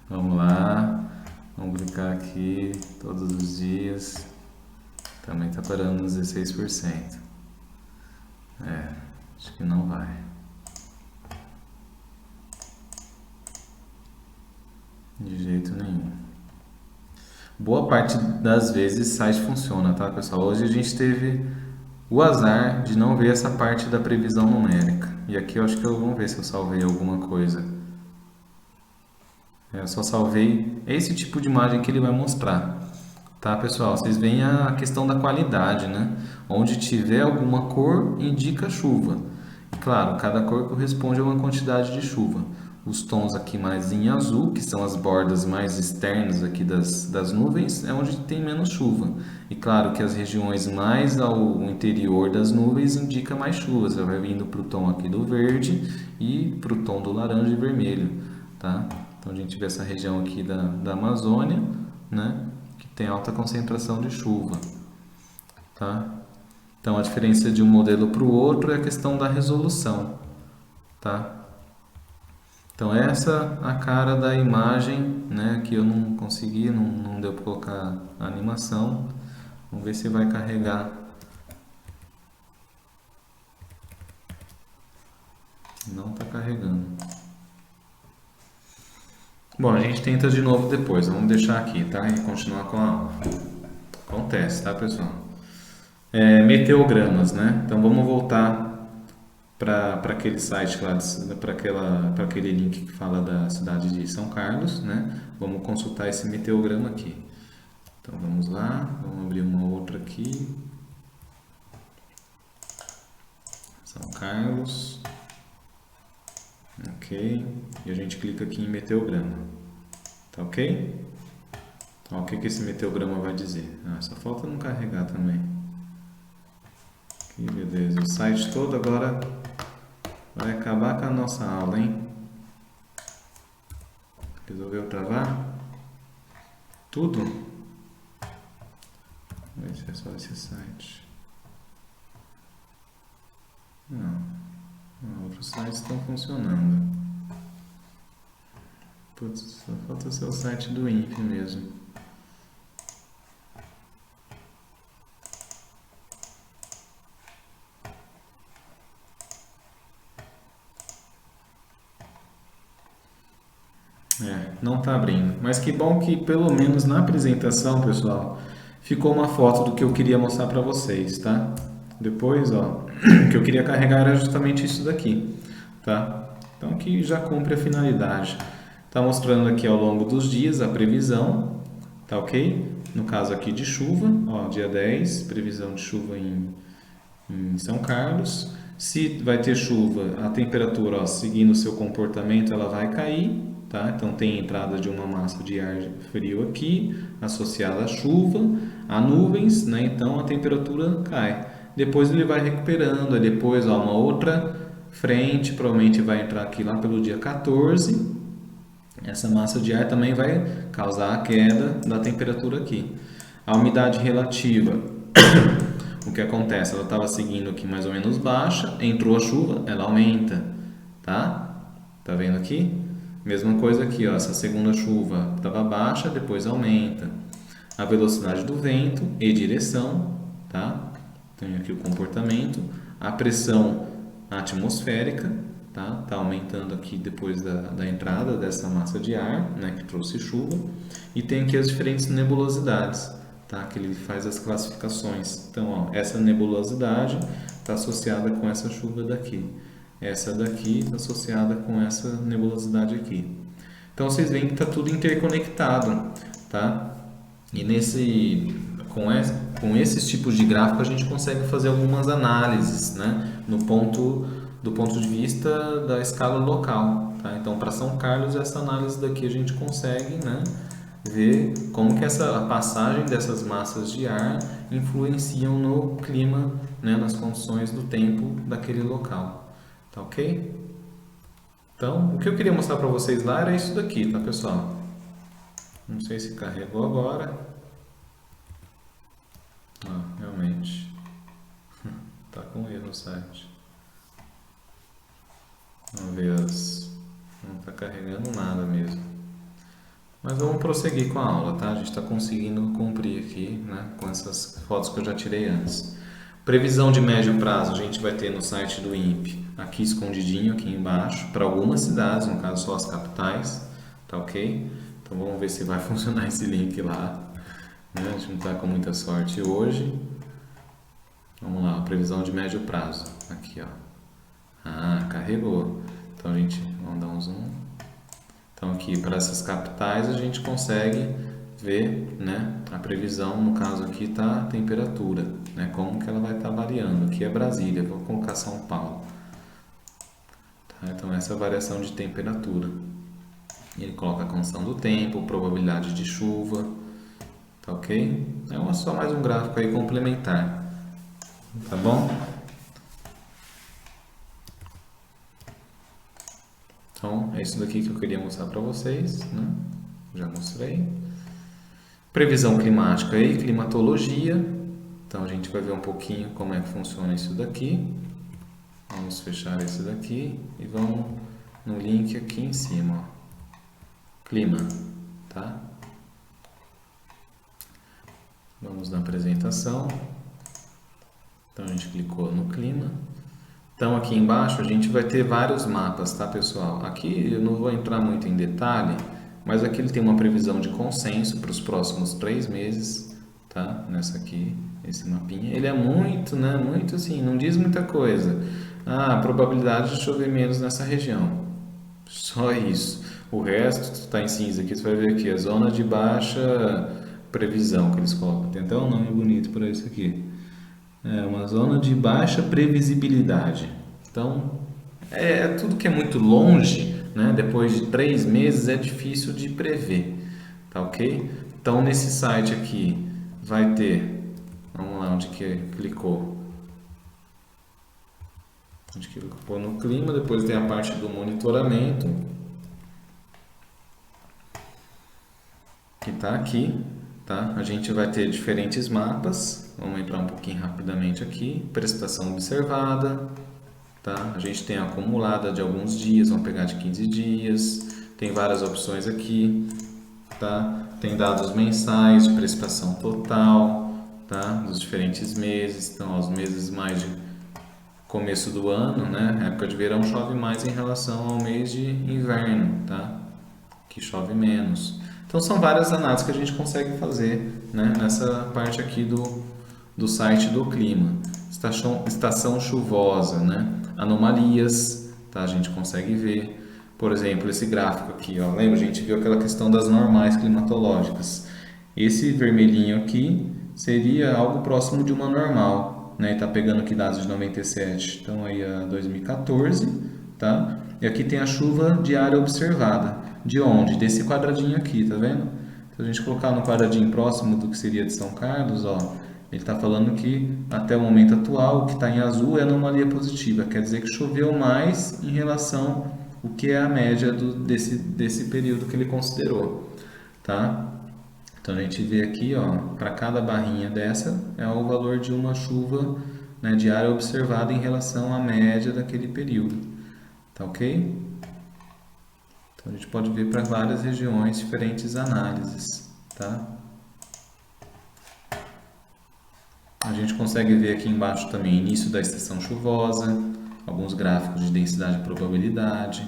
Vamos lá. Vamos clicar aqui todos os dias. Também está parando nos 16%. Acho que não vai. De jeito nenhum. Boa parte das vezes o site funciona, tá, pessoal? Hoje a gente teve o azar de não ver essa parte da previsão numérica. E aqui eu acho que vamos ver se eu salvei alguma coisa. Eu só salvei esse tipo de imagem que ele vai mostrar. Tá, pessoal? Vocês veem a questão da qualidade, né? Onde tiver alguma cor, indica chuva. E, claro, cada cor corresponde a uma quantidade de chuva. Os tons aqui mais em azul, que são as bordas mais externas aqui das nuvens, é onde tem menos chuva. E claro que as regiões mais ao interior das nuvens indica mais chuva. Você vai vindo para o tom aqui do verde e para o tom do laranja e vermelho, tá? Então a gente vê essa região aqui da Amazônia, né? Que tem alta concentração de chuva, tá? Então a diferença de um modelo para o outro é a questão da resolução, tá? Então essa a cara da imagem, né, que eu não consegui, não deu para colocar a animação. Vamos ver se vai carregar. Não está carregando. Bom, a gente tenta de novo depois. Vamos deixar aqui, tá? E continuar com a aula. Acontece, tá, pessoal? Meteogramas, né? Então vamos voltar para aquele site lá, para aquele link que fala da cidade de São Carlos, né? Vamos consultar esse meteograma aqui. Então vamos lá, vamos abrir uma outra aqui. São Carlos. Ok. E a gente clica aqui em meteograma. Tá ok? Ó, o que esse meteograma vai dizer? Só falta não carregar também. Que beleza. O site todo agora vai acabar com a nossa aula, hein? Resolveu travar? Tudo? Vamos ver se é só esse site. Não. Outros sites estão funcionando. Putz, só falta ser o site do INPE mesmo. Não está abrindo. Mas que bom que pelo menos na apresentação, pessoal, ficou uma foto do que eu queria mostrar para vocês, tá? Depois, ó, o que eu queria carregar era justamente isso daqui, tá? Então que já cumpre a finalidade. Tá mostrando aqui ao longo dos dias a previsão, tá ok? No caso aqui de chuva, ó, dia 10, previsão de chuva em São Carlos. Se vai ter chuva, a temperatura, ó, seguindo o seu comportamento, ela vai cair, tá? Então tem entrada de uma massa de ar frio aqui, associada à chuva, a nuvens, né? Então a temperatura cai. Depois ele vai recuperando, aí depois, ó, uma outra frente, provavelmente vai entrar aqui lá pelo dia 14. Essa massa de ar também vai causar a queda da temperatura aqui. A umidade relativa, o que acontece? Ela estava seguindo aqui mais ou menos baixa, entrou a chuva, ela aumenta, tá? Tá vendo aqui? Mesma coisa aqui, ó, essa segunda chuva estava baixa, depois aumenta. A velocidade do vento e direção, tá? Tem aqui o comportamento. A pressão atmosférica, tá? Tá aumentando aqui depois da entrada dessa massa de ar, né, que trouxe chuva. E tem aqui as diferentes nebulosidades, tá? Que ele faz as classificações. Então, ó, essa nebulosidade está associada com essa chuva daqui. Essa daqui está associada com essa nebulosidade aqui. Então, vocês veem que está tudo interconectado, tá? E com esses tipos de gráfico a gente consegue fazer algumas análises, né? Do ponto de vista da escala local, tá? Então, para São Carlos, essa análise daqui a gente consegue, né, ver como que a passagem dessas massas de ar influenciam no clima, né, nas condições do tempo daquele local. Tá ok? Então, o que eu queria mostrar para vocês lá era isso daqui, tá, pessoal? Não sei se carregou agora. Realmente. Tá com erro o site. Vamos ver não tá carregando nada mesmo. Mas vamos prosseguir com a aula, tá? A gente está conseguindo cumprir aqui, né, com essas fotos que eu já tirei antes. Previsão de médio prazo a gente vai ter no site do INPE, aqui escondidinho, aqui embaixo, para algumas cidades, no caso só as capitais, tá ok? Então vamos ver se vai funcionar esse link lá, né? A gente não está com muita sorte hoje. Vamos lá, previsão de médio prazo, aqui, ó. Carregou. Então vamos dar um zoom. Então aqui para essas capitais a gente consegue ver, né, a previsão, no caso aqui está a temperatura, né, como que ela vai estar variando. Aqui é Brasília, vou colocar São Paulo. Tá, então essa é a variação de temperatura. Ele coloca a condição do tempo, probabilidade de chuva, tá ok? É só mais um gráfico aí complementar, tá bom? Então, é isso daqui que eu queria mostrar para vocês, né? Já mostrei. Previsão climática e climatologia. Então, a gente vai ver um pouquinho como é que funciona isso daqui. Vamos fechar esse daqui e vamos no link aqui em cima, ó. Clima, tá? Vamos na apresentação. Então, a gente clicou no clima. Então, aqui embaixo a gente vai ter vários mapas, tá, pessoal? Aqui eu não vou entrar muito em detalhe, mas aqui ele tem uma previsão de consenso para os próximos 3 meses, tá? Nessa aqui, esse mapinha. Ele é muito, né? Muito assim, não diz muita coisa. Probabilidade de chover menos nessa região. Só isso. O resto está em cinza aqui, você vai ver aqui, a zona de baixa previsão que eles colocam. Tem até um nome bonito para isso aqui. É uma zona de baixa previsibilidade. Então, tudo que é muito longe, né? Depois de 3 meses é difícil de prever, tá ok? Então, nesse site aqui vai ter, vamos lá, onde que clicou? Onde que clicou no clima, depois tem a parte do monitoramento, que está aqui, tá? A gente vai ter diferentes mapas. Vamos entrar um pouquinho rapidamente aqui. Precipitação observada, tá? A gente tem a acumulada de alguns dias, vamos pegar de 15 dias. tem várias opções aqui, tá? Tem dados mensais de precipitação total, tá? Dos diferentes meses, então os meses mais de começo do ano, né? Época de verão chove mais em relação ao mês de inverno, tá? Que chove menos. Então são várias análises que a gente consegue fazer, né? Nessa parte aqui do site do clima. Estação chuvosa, né? Anomalias, tá? A gente consegue ver. Por exemplo, esse gráfico aqui, ó. Lembra? A gente viu aquela questão das normais climatológicas. Esse vermelhinho aqui seria algo próximo de uma normal, né? Está pegando aqui dados de 97, então aí a 2014, tá? E aqui tem a chuva diária observada. De onde? Desse quadradinho aqui, tá vendo? Se a gente colocar no quadradinho próximo do que seria de São Carlos, ó, ele está falando que até o momento atual, o que está em azul é anomalia positiva, quer dizer que choveu mais em relação ao que é a média desse período que ele considerou, tá? Então a gente vê aqui, ó, para cada barrinha dessa é o valor de uma chuva, né, diária observada em relação à média daquele período, tá ok? Então a gente pode ver para várias regiões diferentes análises, tá? A gente consegue ver aqui embaixo também início da estação chuvosa, alguns gráficos de densidade e probabilidade,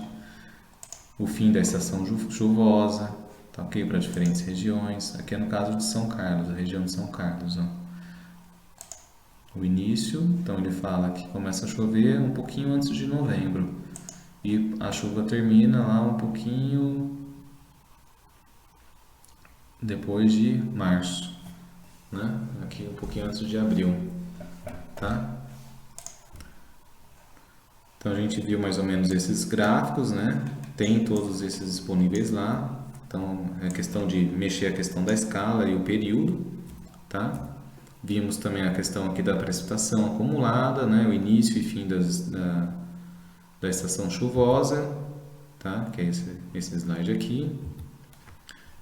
o fim da estação chuvosa, tá ok? Para diferentes regiões. Aqui é no caso de São Carlos, a região de São Carlos, ó. O início, então ele fala que começa a chover um pouquinho antes de novembro e a chuva termina lá um pouquinho depois de março, né? Aqui um pouquinho antes de abril, tá? Então a gente viu mais ou menos esses gráficos, né? Tem todos esses disponíveis lá. Então é questão de mexer a questão da escala e o período, tá? Vimos também a questão aqui da precipitação acumulada, né? O início e fim da estação chuvosa, tá? Que é esse slide aqui.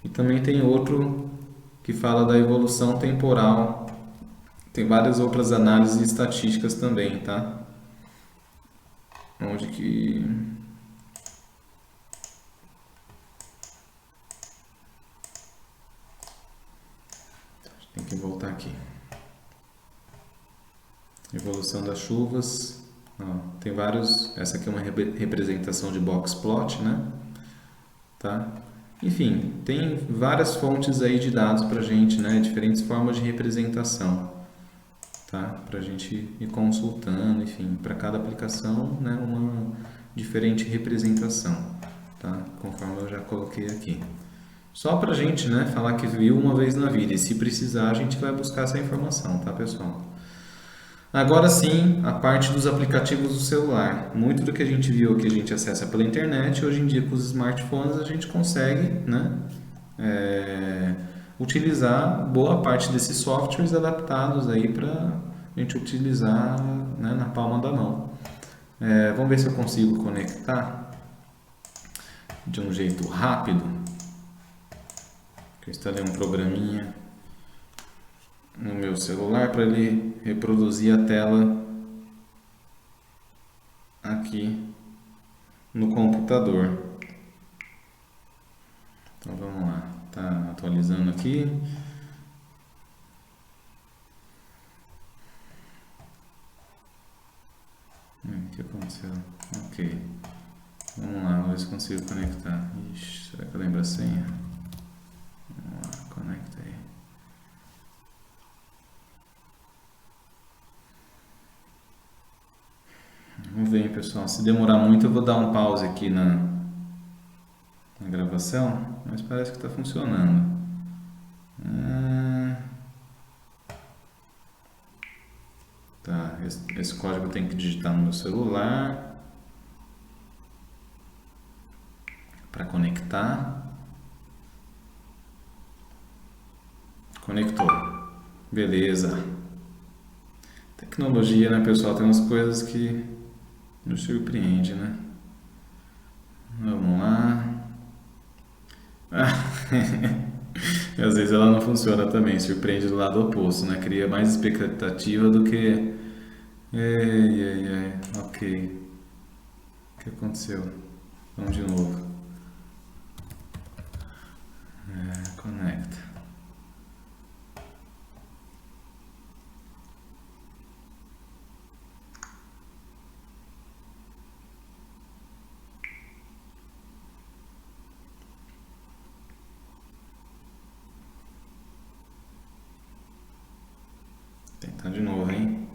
E também tem outro que fala da evolução temporal. Tem várias outras análises estatísticas também, tá? Onde que... Tem que voltar aqui. Evolução das chuvas. Ó, tem vários... Essa aqui é uma representação de box plot, né? Tá? Enfim, tem várias fontes aí de dados pra gente, né? Diferentes formas de representação. Tá? Para a gente ir consultando, enfim, para cada aplicação, né, uma diferente representação, tá? Conforme eu já coloquei aqui. Só para a gente, né, falar que viu uma vez na vida, e se precisar a gente vai buscar essa informação, tá, pessoal? Agora sim, a parte dos aplicativos do celular. Muito do que a gente viu aqui a gente acessa pela internet, hoje em dia com os smartphones a gente consegue, né, utilizar boa parte desses softwares adaptados aí para a gente utilizar, né, na palma da mão. Vamos ver se eu consigo conectar de um jeito rápido. Eu instalei um programinha no meu celular para ele reproduzir a tela aqui no computador. Então vamos lá. Tá atualizando aqui. O que aconteceu? Ok. Vamos lá, vamos ver se consigo conectar. Ixi, será que eu lembro a senha? Vamos lá, conecta aí. Vamos ver, pessoal. Se demorar muito eu vou dar um pause aqui na gravação, mas parece que está funcionando. Tá, esse código eu tenho que digitar no meu celular para conectar. Conectou. Beleza. Tecnologia, né, pessoal? Tem umas coisas que nos surpreende, né? Vamos lá. E às vezes ela não funciona também, surpreende do lado oposto, né? Cria mais expectativa do que... Ok. O que aconteceu? Vamos de novo. Conecta. Tentar de novo, hein?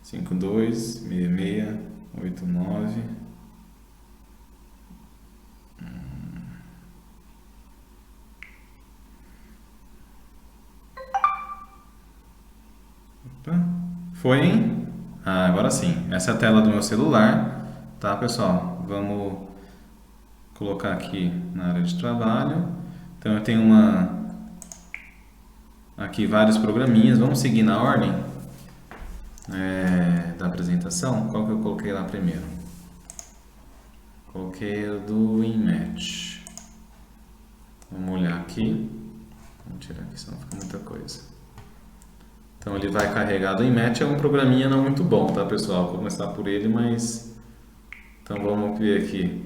526689. Opa. Foi, hein? Agora sim. Essa é a tela do meu celular, tá, pessoal? Vamos colocar aqui na área de trabalho. Então eu tenho aqui vários programinhas. Vamos seguir na ordem da apresentação. Qual que eu coloquei lá primeiro? Coloquei o do InMatch. Vamos olhar aqui. Vamos tirar aqui, senão fica muita coisa. Então ele vai carregar do InMatch. É um programinha não muito bom, tá, pessoal? Vou começar por ele, mas... Então vamos ver aqui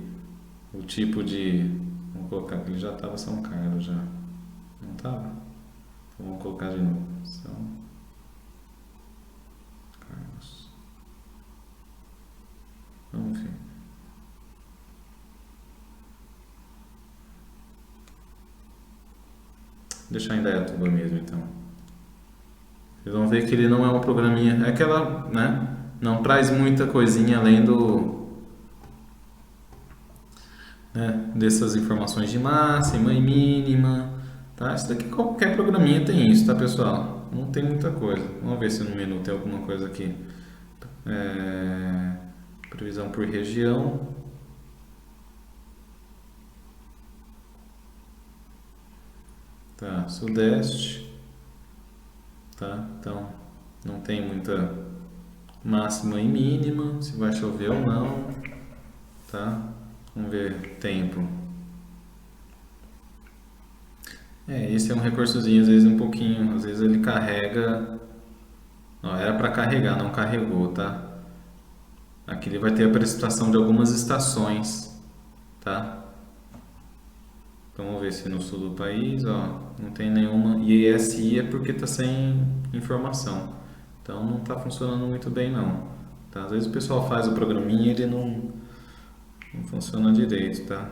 o tipo de... Vamos colocar que ele já estava São Carlos já. Não estava? Então vamos colocar de novo. São Carlos. Vamos ver. Deixar em Indaiatuba mesmo, então. Vocês vão ver que ele não é um programinha... É aquela, né? Não traz muita coisinha além dessas informações de máxima e mínima, tá? Isso daqui qualquer programinha tem isso, tá, pessoal? Não tem muita coisa. Vamos ver se no menu tem alguma coisa aqui. Previsão por região. Tá, Sudeste. Tá, então não tem muita máxima e mínima, se vai chover ou não, tá? Vamos ver tempo. Esse é um recursozinho, às vezes um pouquinho, às vezes ele carrega. Ó, era para carregar, não carregou, tá? Aqui ele vai ter a precipitação de algumas estações, tá? Então vamos ver se no sul do país, ó, não tem nenhuma. E ESI é porque tá sem informação. Então não tá funcionando muito bem não. Tá? Às vezes o pessoal faz o programinha e ele não funciona direito, tá?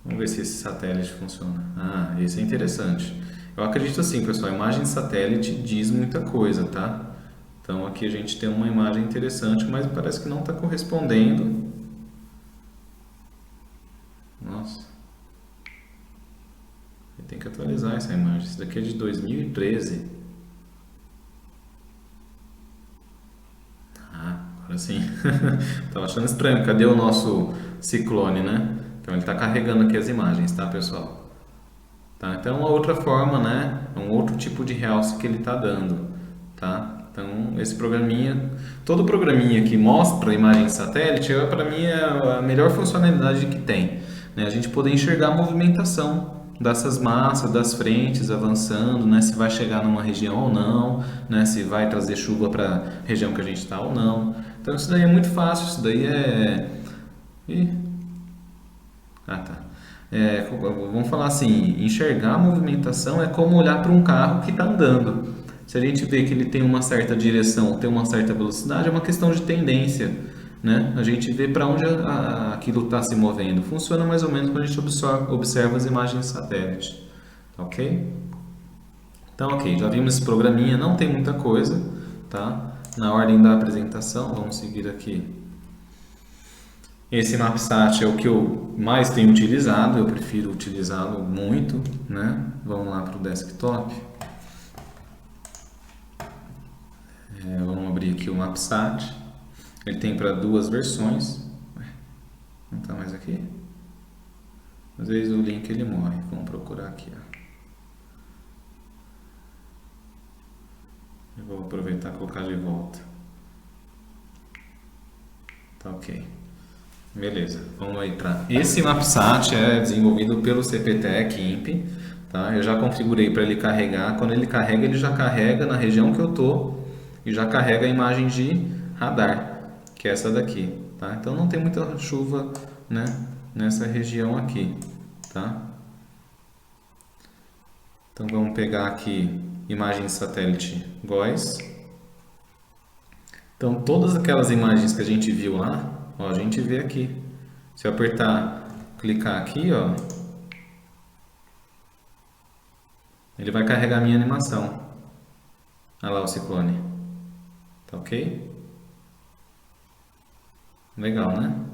Vamos ver se esse satélite funciona. Esse é interessante. Eu acredito assim, pessoal, a imagem de satélite diz muita coisa, tá? Então aqui a gente tem uma imagem interessante, mas parece que não está correspondendo. Nossa. Tem que atualizar essa imagem. Isso daqui é de 2013. Agora sim. Tava achando estranho. Cadê o nosso ciclone, né? Então ele está carregando aqui as imagens, tá, pessoal? Tá? Então é uma outra forma, né? É um outro tipo de realce que ele está dando, tá? Então esse programinha, todo programinha que mostra a imagem de satélite, para mim é a melhor funcionalidade que tem, né? A gente poder enxergar a movimentação dessas massas, das frentes avançando, né? Se vai chegar numa região ou não, né? Se vai trazer chuva para a região que a gente está ou não. Então isso daí é muito fácil, isso daí vamos falar assim, enxergar a movimentação é como olhar para um carro que está andando. Se a gente vê que ele tem uma certa direção, tem uma certa velocidade, é uma questão de tendência, né? A gente vê para onde aquilo está se movendo. Funciona mais ou menos quando a gente observa as imagens de satélite, ok? Então, ok, já vimos esse programinha, não tem muita coisa, tá? Na ordem da apresentação, vamos seguir aqui. Esse MapSat é o que eu mais tenho utilizado, eu prefiro utilizá-lo muito, né? Vamos lá para o desktop. Vamos abrir aqui o MapSat. Ele tem para duas versões. Não está mais aqui? Às vezes o link ele morre. Vamos procurar aqui. Eu vou aproveitar e colocar de volta. Tá ok. Beleza, vamos aí para... Esse MapSat é desenvolvido pelo CPTEC Imp, tá? Eu já configurei para ele carregar. Quando ele carrega, ele já carrega na região que eu tô e já carrega a imagem de radar, que é essa daqui, tá? Então não tem muita chuva, né, nessa região aqui, tá? Então vamos pegar aqui imagem de satélite GOES. Então todas aquelas imagens que a gente viu lá, ó, a gente vê aqui. Se eu apertar, clicar aqui, ó, ele vai carregar a minha animação. Olha lá o ciclone. Tá ok? Legal, né?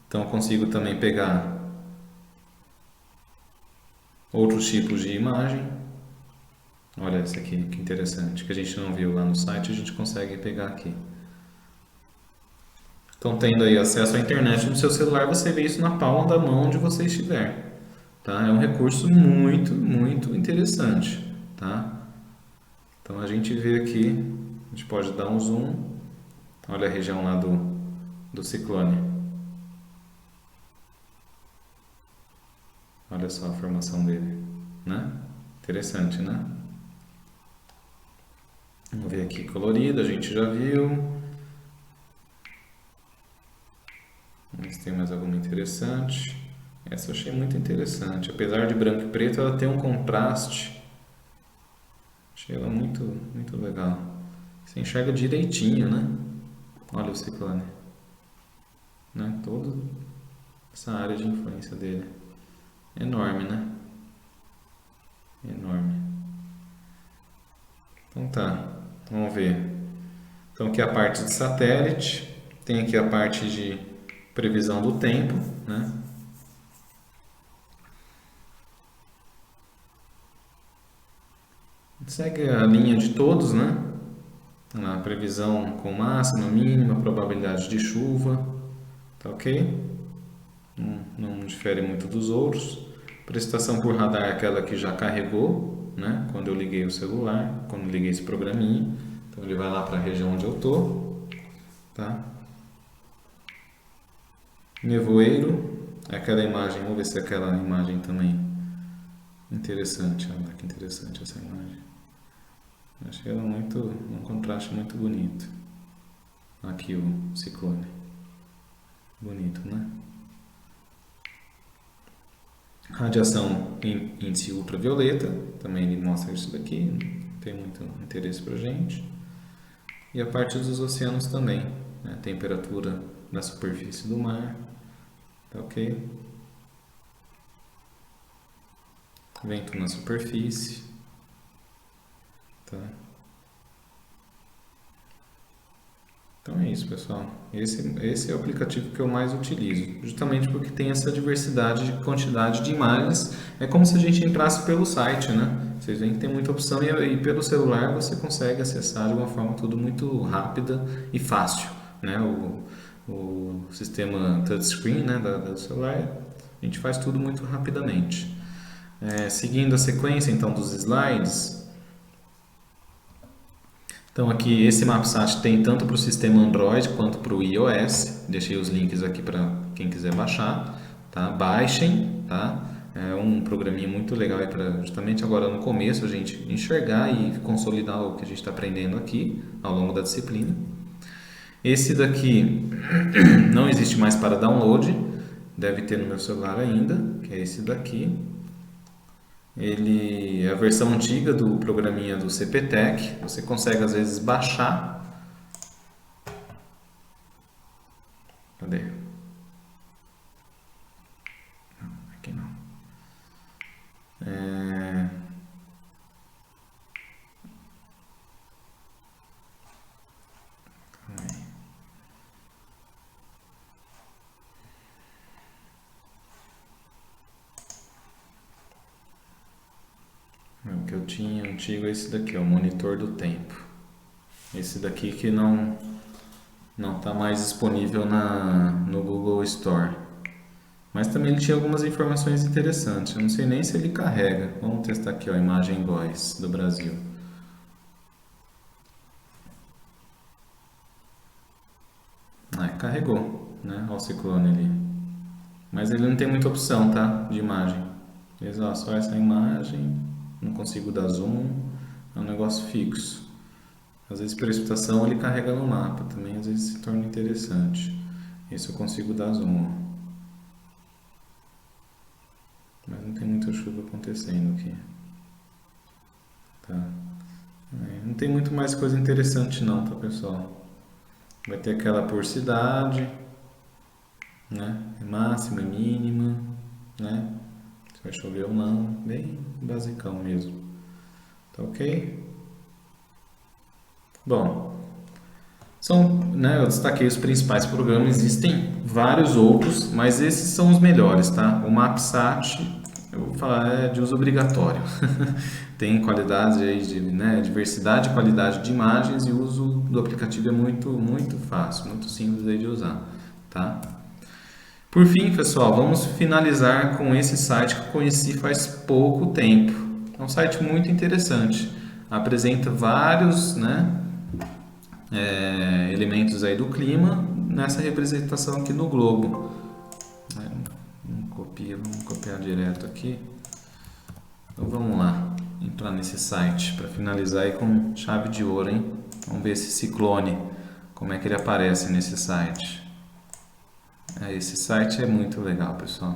Então eu consigo também pegar outros tipos de imagem. Olha essa aqui, que interessante, que a gente não viu lá no site, a gente consegue pegar aqui. Então, tendo aí acesso à internet no seu celular, você vê isso na palma da mão onde você estiver. Tá? É um recurso muito, muito interessante. Tá? Então, a gente vê aqui, a gente pode dar um zoom. Olha a região lá do ciclone. Olha só a formação dele. Né? Interessante, né? Vamos ver aqui colorido, a gente já viu. Vamos ver se tem mais alguma interessante. Essa eu achei muito interessante. Apesar de branco e preto, ela tem um contraste. Achei ela muito, muito legal. Você enxerga direitinho, né? Olha o ciclone. Né? Toda essa área de influência dele. Enorme, né? Enorme. Então tá, vamos ver. Então aqui a parte de satélite. Tem aqui a parte de previsão do tempo, né? Segue a linha de todos, né? A previsão com máxima, mínima, probabilidade de chuva, tá ok? Não difere muito dos outros. Precipitação por radar é aquela que já carregou, né? Quando eu liguei o celular, quando eu liguei esse programinha. Então ele vai lá para a região onde eu tô, tá? Nevoeiro, é aquela imagem, vamos ver se é aquela imagem também interessante. Olha que interessante essa imagem. Achei ela um contraste muito bonito. Aqui o ciclone. Bonito, né? Radiação em índice ultravioleta, também ele mostra isso daqui, não tem muito interesse pra gente. E a parte dos oceanos também, né? Temperatura da superfície do mar, tá ok? Vento na superfície, tá? Então é isso, pessoal. Esse é o aplicativo que eu mais utilizo, justamente porque tem essa diversidade de quantidade de imagens. É como se a gente entrasse pelo site, né? Vocês veem que tem muita opção e pelo celular você consegue acessar de uma forma tudo muito rápida e fácil, né? O sistema touchscreen, né, do celular, a gente faz tudo muito rapidamente. Seguindo a sequência então dos slides. Então aqui esse MapSat tem tanto para o sistema Android quanto para o iOS. Deixei os links aqui para quem quiser baixar, tá? Baixem, tá? É um programinha muito legal para justamente agora no começo a gente enxergar e consolidar o que a gente está aprendendo aqui ao longo da disciplina. Esse daqui não existe mais para download, deve ter no meu celular ainda, que é esse daqui. Ele é a versão antiga do programinha do CPTEC. Você consegue às vezes baixar. Cadê? Não, aqui não. O que eu tinha antigo é esse daqui, ó, o monitor do tempo. Esse daqui que não está mais disponível no Google Store. Mas também ele tinha algumas informações interessantes. Eu não sei nem se ele carrega. Vamos testar aqui, ó, a imagem GOES do Brasil. Carregou, né? Olha o ciclone ali. Mas ele não tem muita opção, tá? De imagem. Só essa imagem. Não consigo dar zoom. É um negócio fixo. Às vezes precipitação ele carrega no mapa também, às vezes se torna interessante. Esse eu consigo dar zoom. Mas não tem muita chuva acontecendo aqui. tem muito mais coisa interessante não, tá, pessoal? Vai ter aquela por cidade, né? Máxima e mínima, né? Se vai chover ou não, bem basicão mesmo. Tá ok? Bom, né, eu destaquei os principais programas, existem vários outros, mas esses são os melhores, tá? O MapSat, eu vou falar, é de uso obrigatório. Tem qualidade aí de, né, diversidade e qualidade de imagens e o uso do aplicativo é muito fácil, muito simples aí de usar, tá? Por fim, pessoal, vamos finalizar com esse site que eu conheci faz pouco tempo. É um site muito interessante. Apresenta vários, né, elementos aí do clima nessa representação aqui no globo. Vamos copiar direto aqui. Então vamos lá, entrar nesse site para finalizar aí com chave de ouro, hein? Vamos ver esse ciclone, como é que ele aparece nesse site. Esse site é muito legal, pessoal.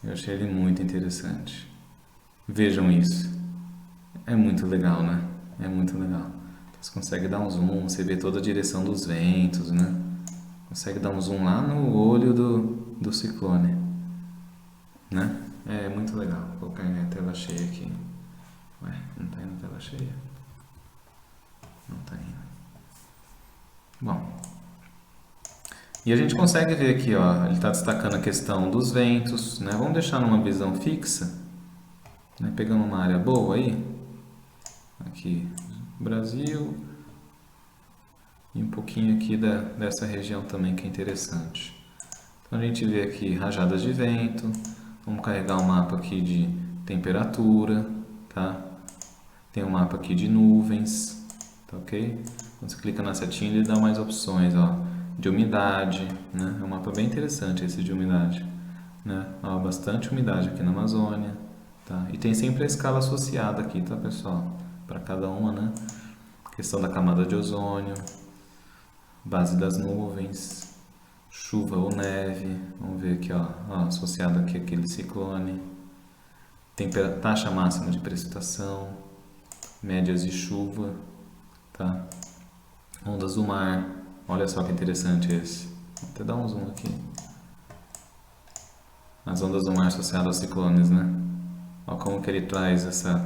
Eu achei ele muito interessante. Vejam isso. É muito legal, né? É muito legal. Você consegue dar um zoom, você vê toda a direção dos ventos, né? Consegue dar um zoom lá no olho do ciclone, né? É muito legal. Vou colocar a tela cheia aqui. Ué, não tá indo tela cheia? Não tá indo. Bom. E a gente consegue ver aqui, ó, ele está destacando a questão dos ventos, né? Vamos deixar numa visão fixa, né? Pegando uma área boa aí. Aqui, Brasil. E um pouquinho aqui dessa região também que é interessante. Então a gente vê aqui rajadas de vento. Vamos carregar um mapa aqui de temperatura, tá? Tem um mapa aqui de nuvens, tá ok? Quando você clica na setinha ele dá mais opções, ó, de umidade, né? É um mapa bem interessante esse de umidade, né? Ó, bastante umidade aqui na Amazônia, tá? E tem sempre a escala associada aqui, tá, pessoal? Para cada uma, né? Questão da camada de ozônio, base das nuvens, chuva ou neve. Vamos ver aqui, ó, associado aqui aquele ciclone, taxa máxima de precipitação, médias de chuva, tá? Ondas do mar. Olha só que interessante esse. Vou até dar um zoom aqui. As ondas do mar associadas aos ciclones, né? Olha como que ele traz essa,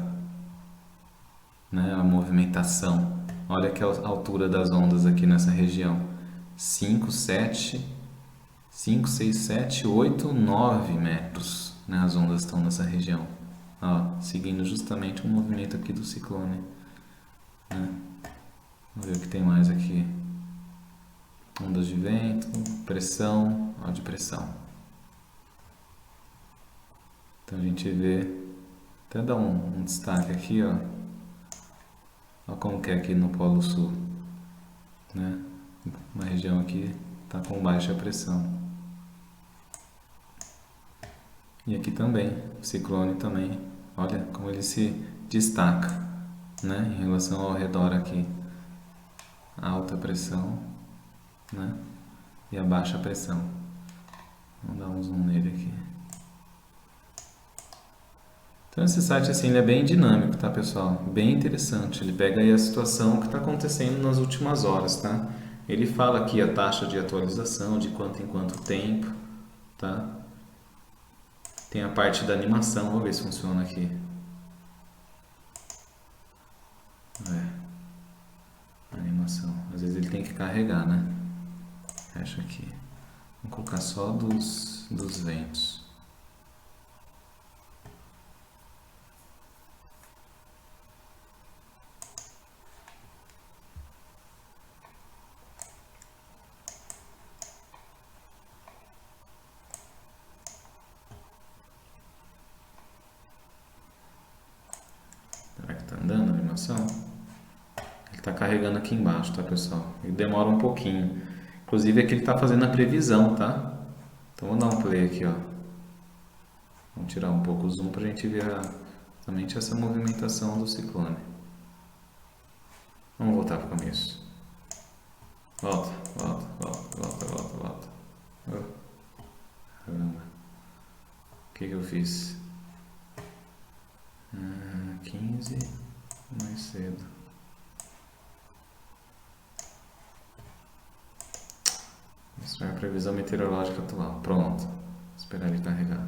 né, a movimentação. Olha que a altura das ondas aqui nessa região. 5, 6, 7, 8, 9 metros, né? As ondas estão nessa região. Ó, seguindo justamente o movimento aqui do ciclone, né? Vamos ver o que tem mais aqui. Ondas de vento, pressão, ó, de pressão. Então a gente vê, até dá um destaque aqui, ó. Ó como que é aqui no Polo Sul, né? Uma região aqui está com baixa pressão. E aqui também, o ciclone também, olha como ele se destaca, né? Em relação ao redor aqui. A alta pressão, né? E a baixa pressão. Vamos dar um zoom nele aqui. Então esse site assim, ele é bem dinâmico, tá, pessoal? Bem interessante. Ele pega aí a situação que está acontecendo nas últimas horas, tá? Ele fala aqui a taxa de atualização, de quanto em quanto tempo, tá? Tem a parte da animação, vou ver se funciona aqui. Animação. Às vezes ele tem que carregar, né? Fecha aqui. Vou colocar só dos ventos. Será que tá andando a animação? Ele tá carregando aqui embaixo, tá, pessoal? Ele demora um pouquinho. Inclusive aqui ele tá fazendo a previsão, tá? Então vamos dar um play aqui, ó. Vamos tirar um pouco o zoom pra gente ver exatamente essa movimentação do ciclone. Vamos voltar pro começo. Volta. Caramba. O que eu fiz? 15 mais cedo. Isso é a previsão meteorológica atual. Pronto. Vou esperar ele carregar.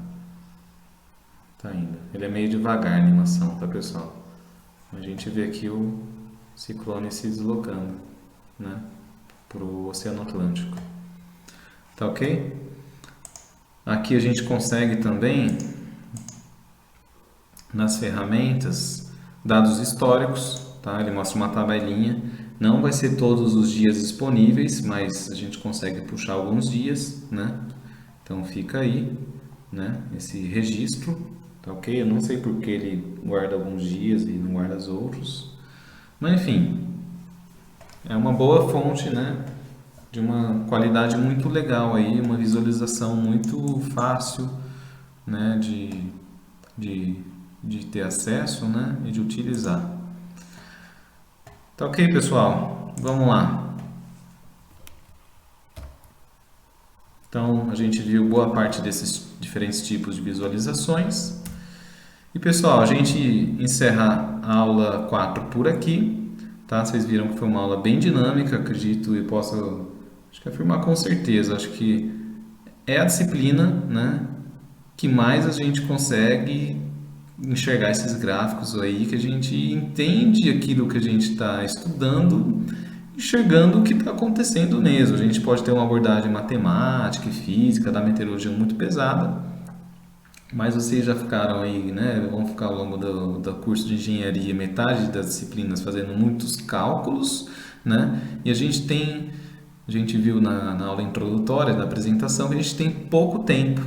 Tá indo. Ele é meio devagar a animação, tá, pessoal? A gente vê aqui o ciclone se deslocando, né, para o Oceano Atlântico. Tá ok? Aqui a gente consegue também, nas ferramentas, dados históricos, tá? Ele mostra uma tabelinha. Não vai ser todos os dias disponíveis, mas a gente consegue puxar alguns dias, né? Então fica aí, né, esse registro, tá ok? Eu não sei porque ele guarda alguns dias e não guarda os outros, mas enfim, é uma boa fonte, né, de uma qualidade muito legal aí, uma visualização muito fácil, né, de ter acesso, né, e de utilizar. Tá ok, pessoal? Vamos lá. Então, a gente viu boa parte desses diferentes tipos de visualizações. E, pessoal, a gente encerra a aula 4 por aqui, tá? Vocês viram que foi uma aula bem dinâmica, acredito e posso afirmar com certeza. Acho que é a disciplina, né, que mais a gente consegue enxergar esses gráficos aí, que a gente entende aquilo que a gente está estudando, enxergando o que está acontecendo mesmo. A gente pode ter uma abordagem matemática e física da meteorologia muito pesada, mas vocês já ficaram aí, né? Vão ficar ao longo do curso de engenharia, metade das disciplinas fazendo muitos cálculos, né? E a gente viu na aula introdutória da apresentação que a gente tem pouco tempo,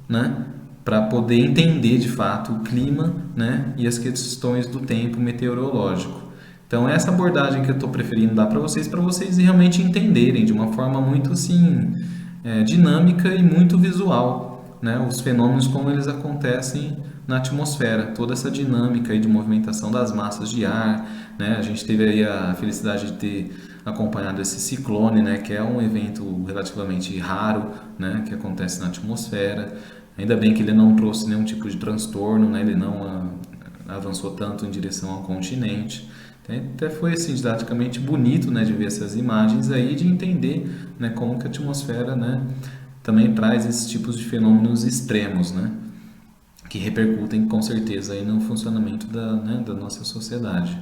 né, para poder entender de fato o clima, né, e as questões do tempo meteorológico. Então essa abordagem que eu estou preferindo dar para vocês realmente entenderem de uma forma muito assim, dinâmica e muito visual, né, os fenômenos como eles acontecem na atmosfera, toda essa dinâmica aí de movimentação das massas de ar, né? A gente teve aí a felicidade de ter acompanhado esse ciclone, né, que é um evento relativamente raro, né, que acontece na atmosfera. Ainda bem que ele não trouxe nenhum tipo de transtorno, né, ele não avançou tanto em direção ao continente. Até foi assim, didaticamente bonito, né, de ver essas imagens aí, de entender, né, como que a atmosfera, né, também traz esses tipos de fenômenos extremos, né, que repercutem com certeza aí no funcionamento da nossa sociedade,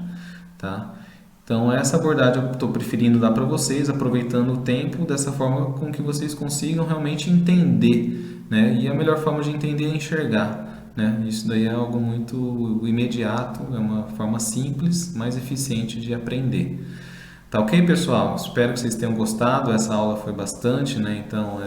tá? Então essa abordagem eu estou preferindo dar para vocês, aproveitando o tempo dessa forma com que vocês consigam realmente entender, né? E a melhor forma de entender é enxergar, né? Isso daí é algo muito imediato, é uma forma simples, mais eficiente de aprender. Tá ok, pessoal? Espero que vocês tenham gostado. Essa aula foi bastante, né? Então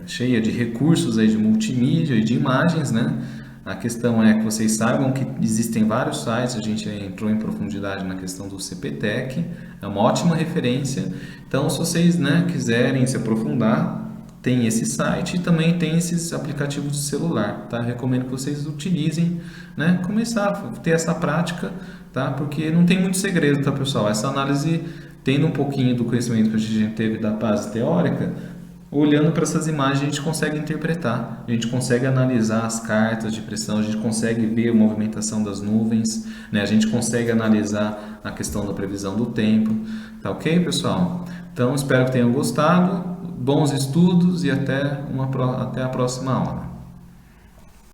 cheia de recursos aí de multimídia e de imagens, né? A questão é que vocês saibam que existem vários sites, a gente entrou em profundidade na questão do CPTEC, é uma ótima referência. Então, se vocês, né, quiserem se aprofundar, tem esse site e também tem esses aplicativos de celular, tá? Recomendo que vocês utilizem, né? Começar a ter essa prática, tá? Porque não tem muito segredo, tá, pessoal? Essa análise, tendo um pouquinho do conhecimento que a gente teve da base teórica, olhando para essas imagens a gente consegue interpretar, a gente consegue analisar as cartas de pressão, a gente consegue ver a movimentação das nuvens, né? A gente consegue analisar a questão da previsão do tempo, tá ok, pessoal? Então espero que tenham gostado, bons estudos e até a próxima aula.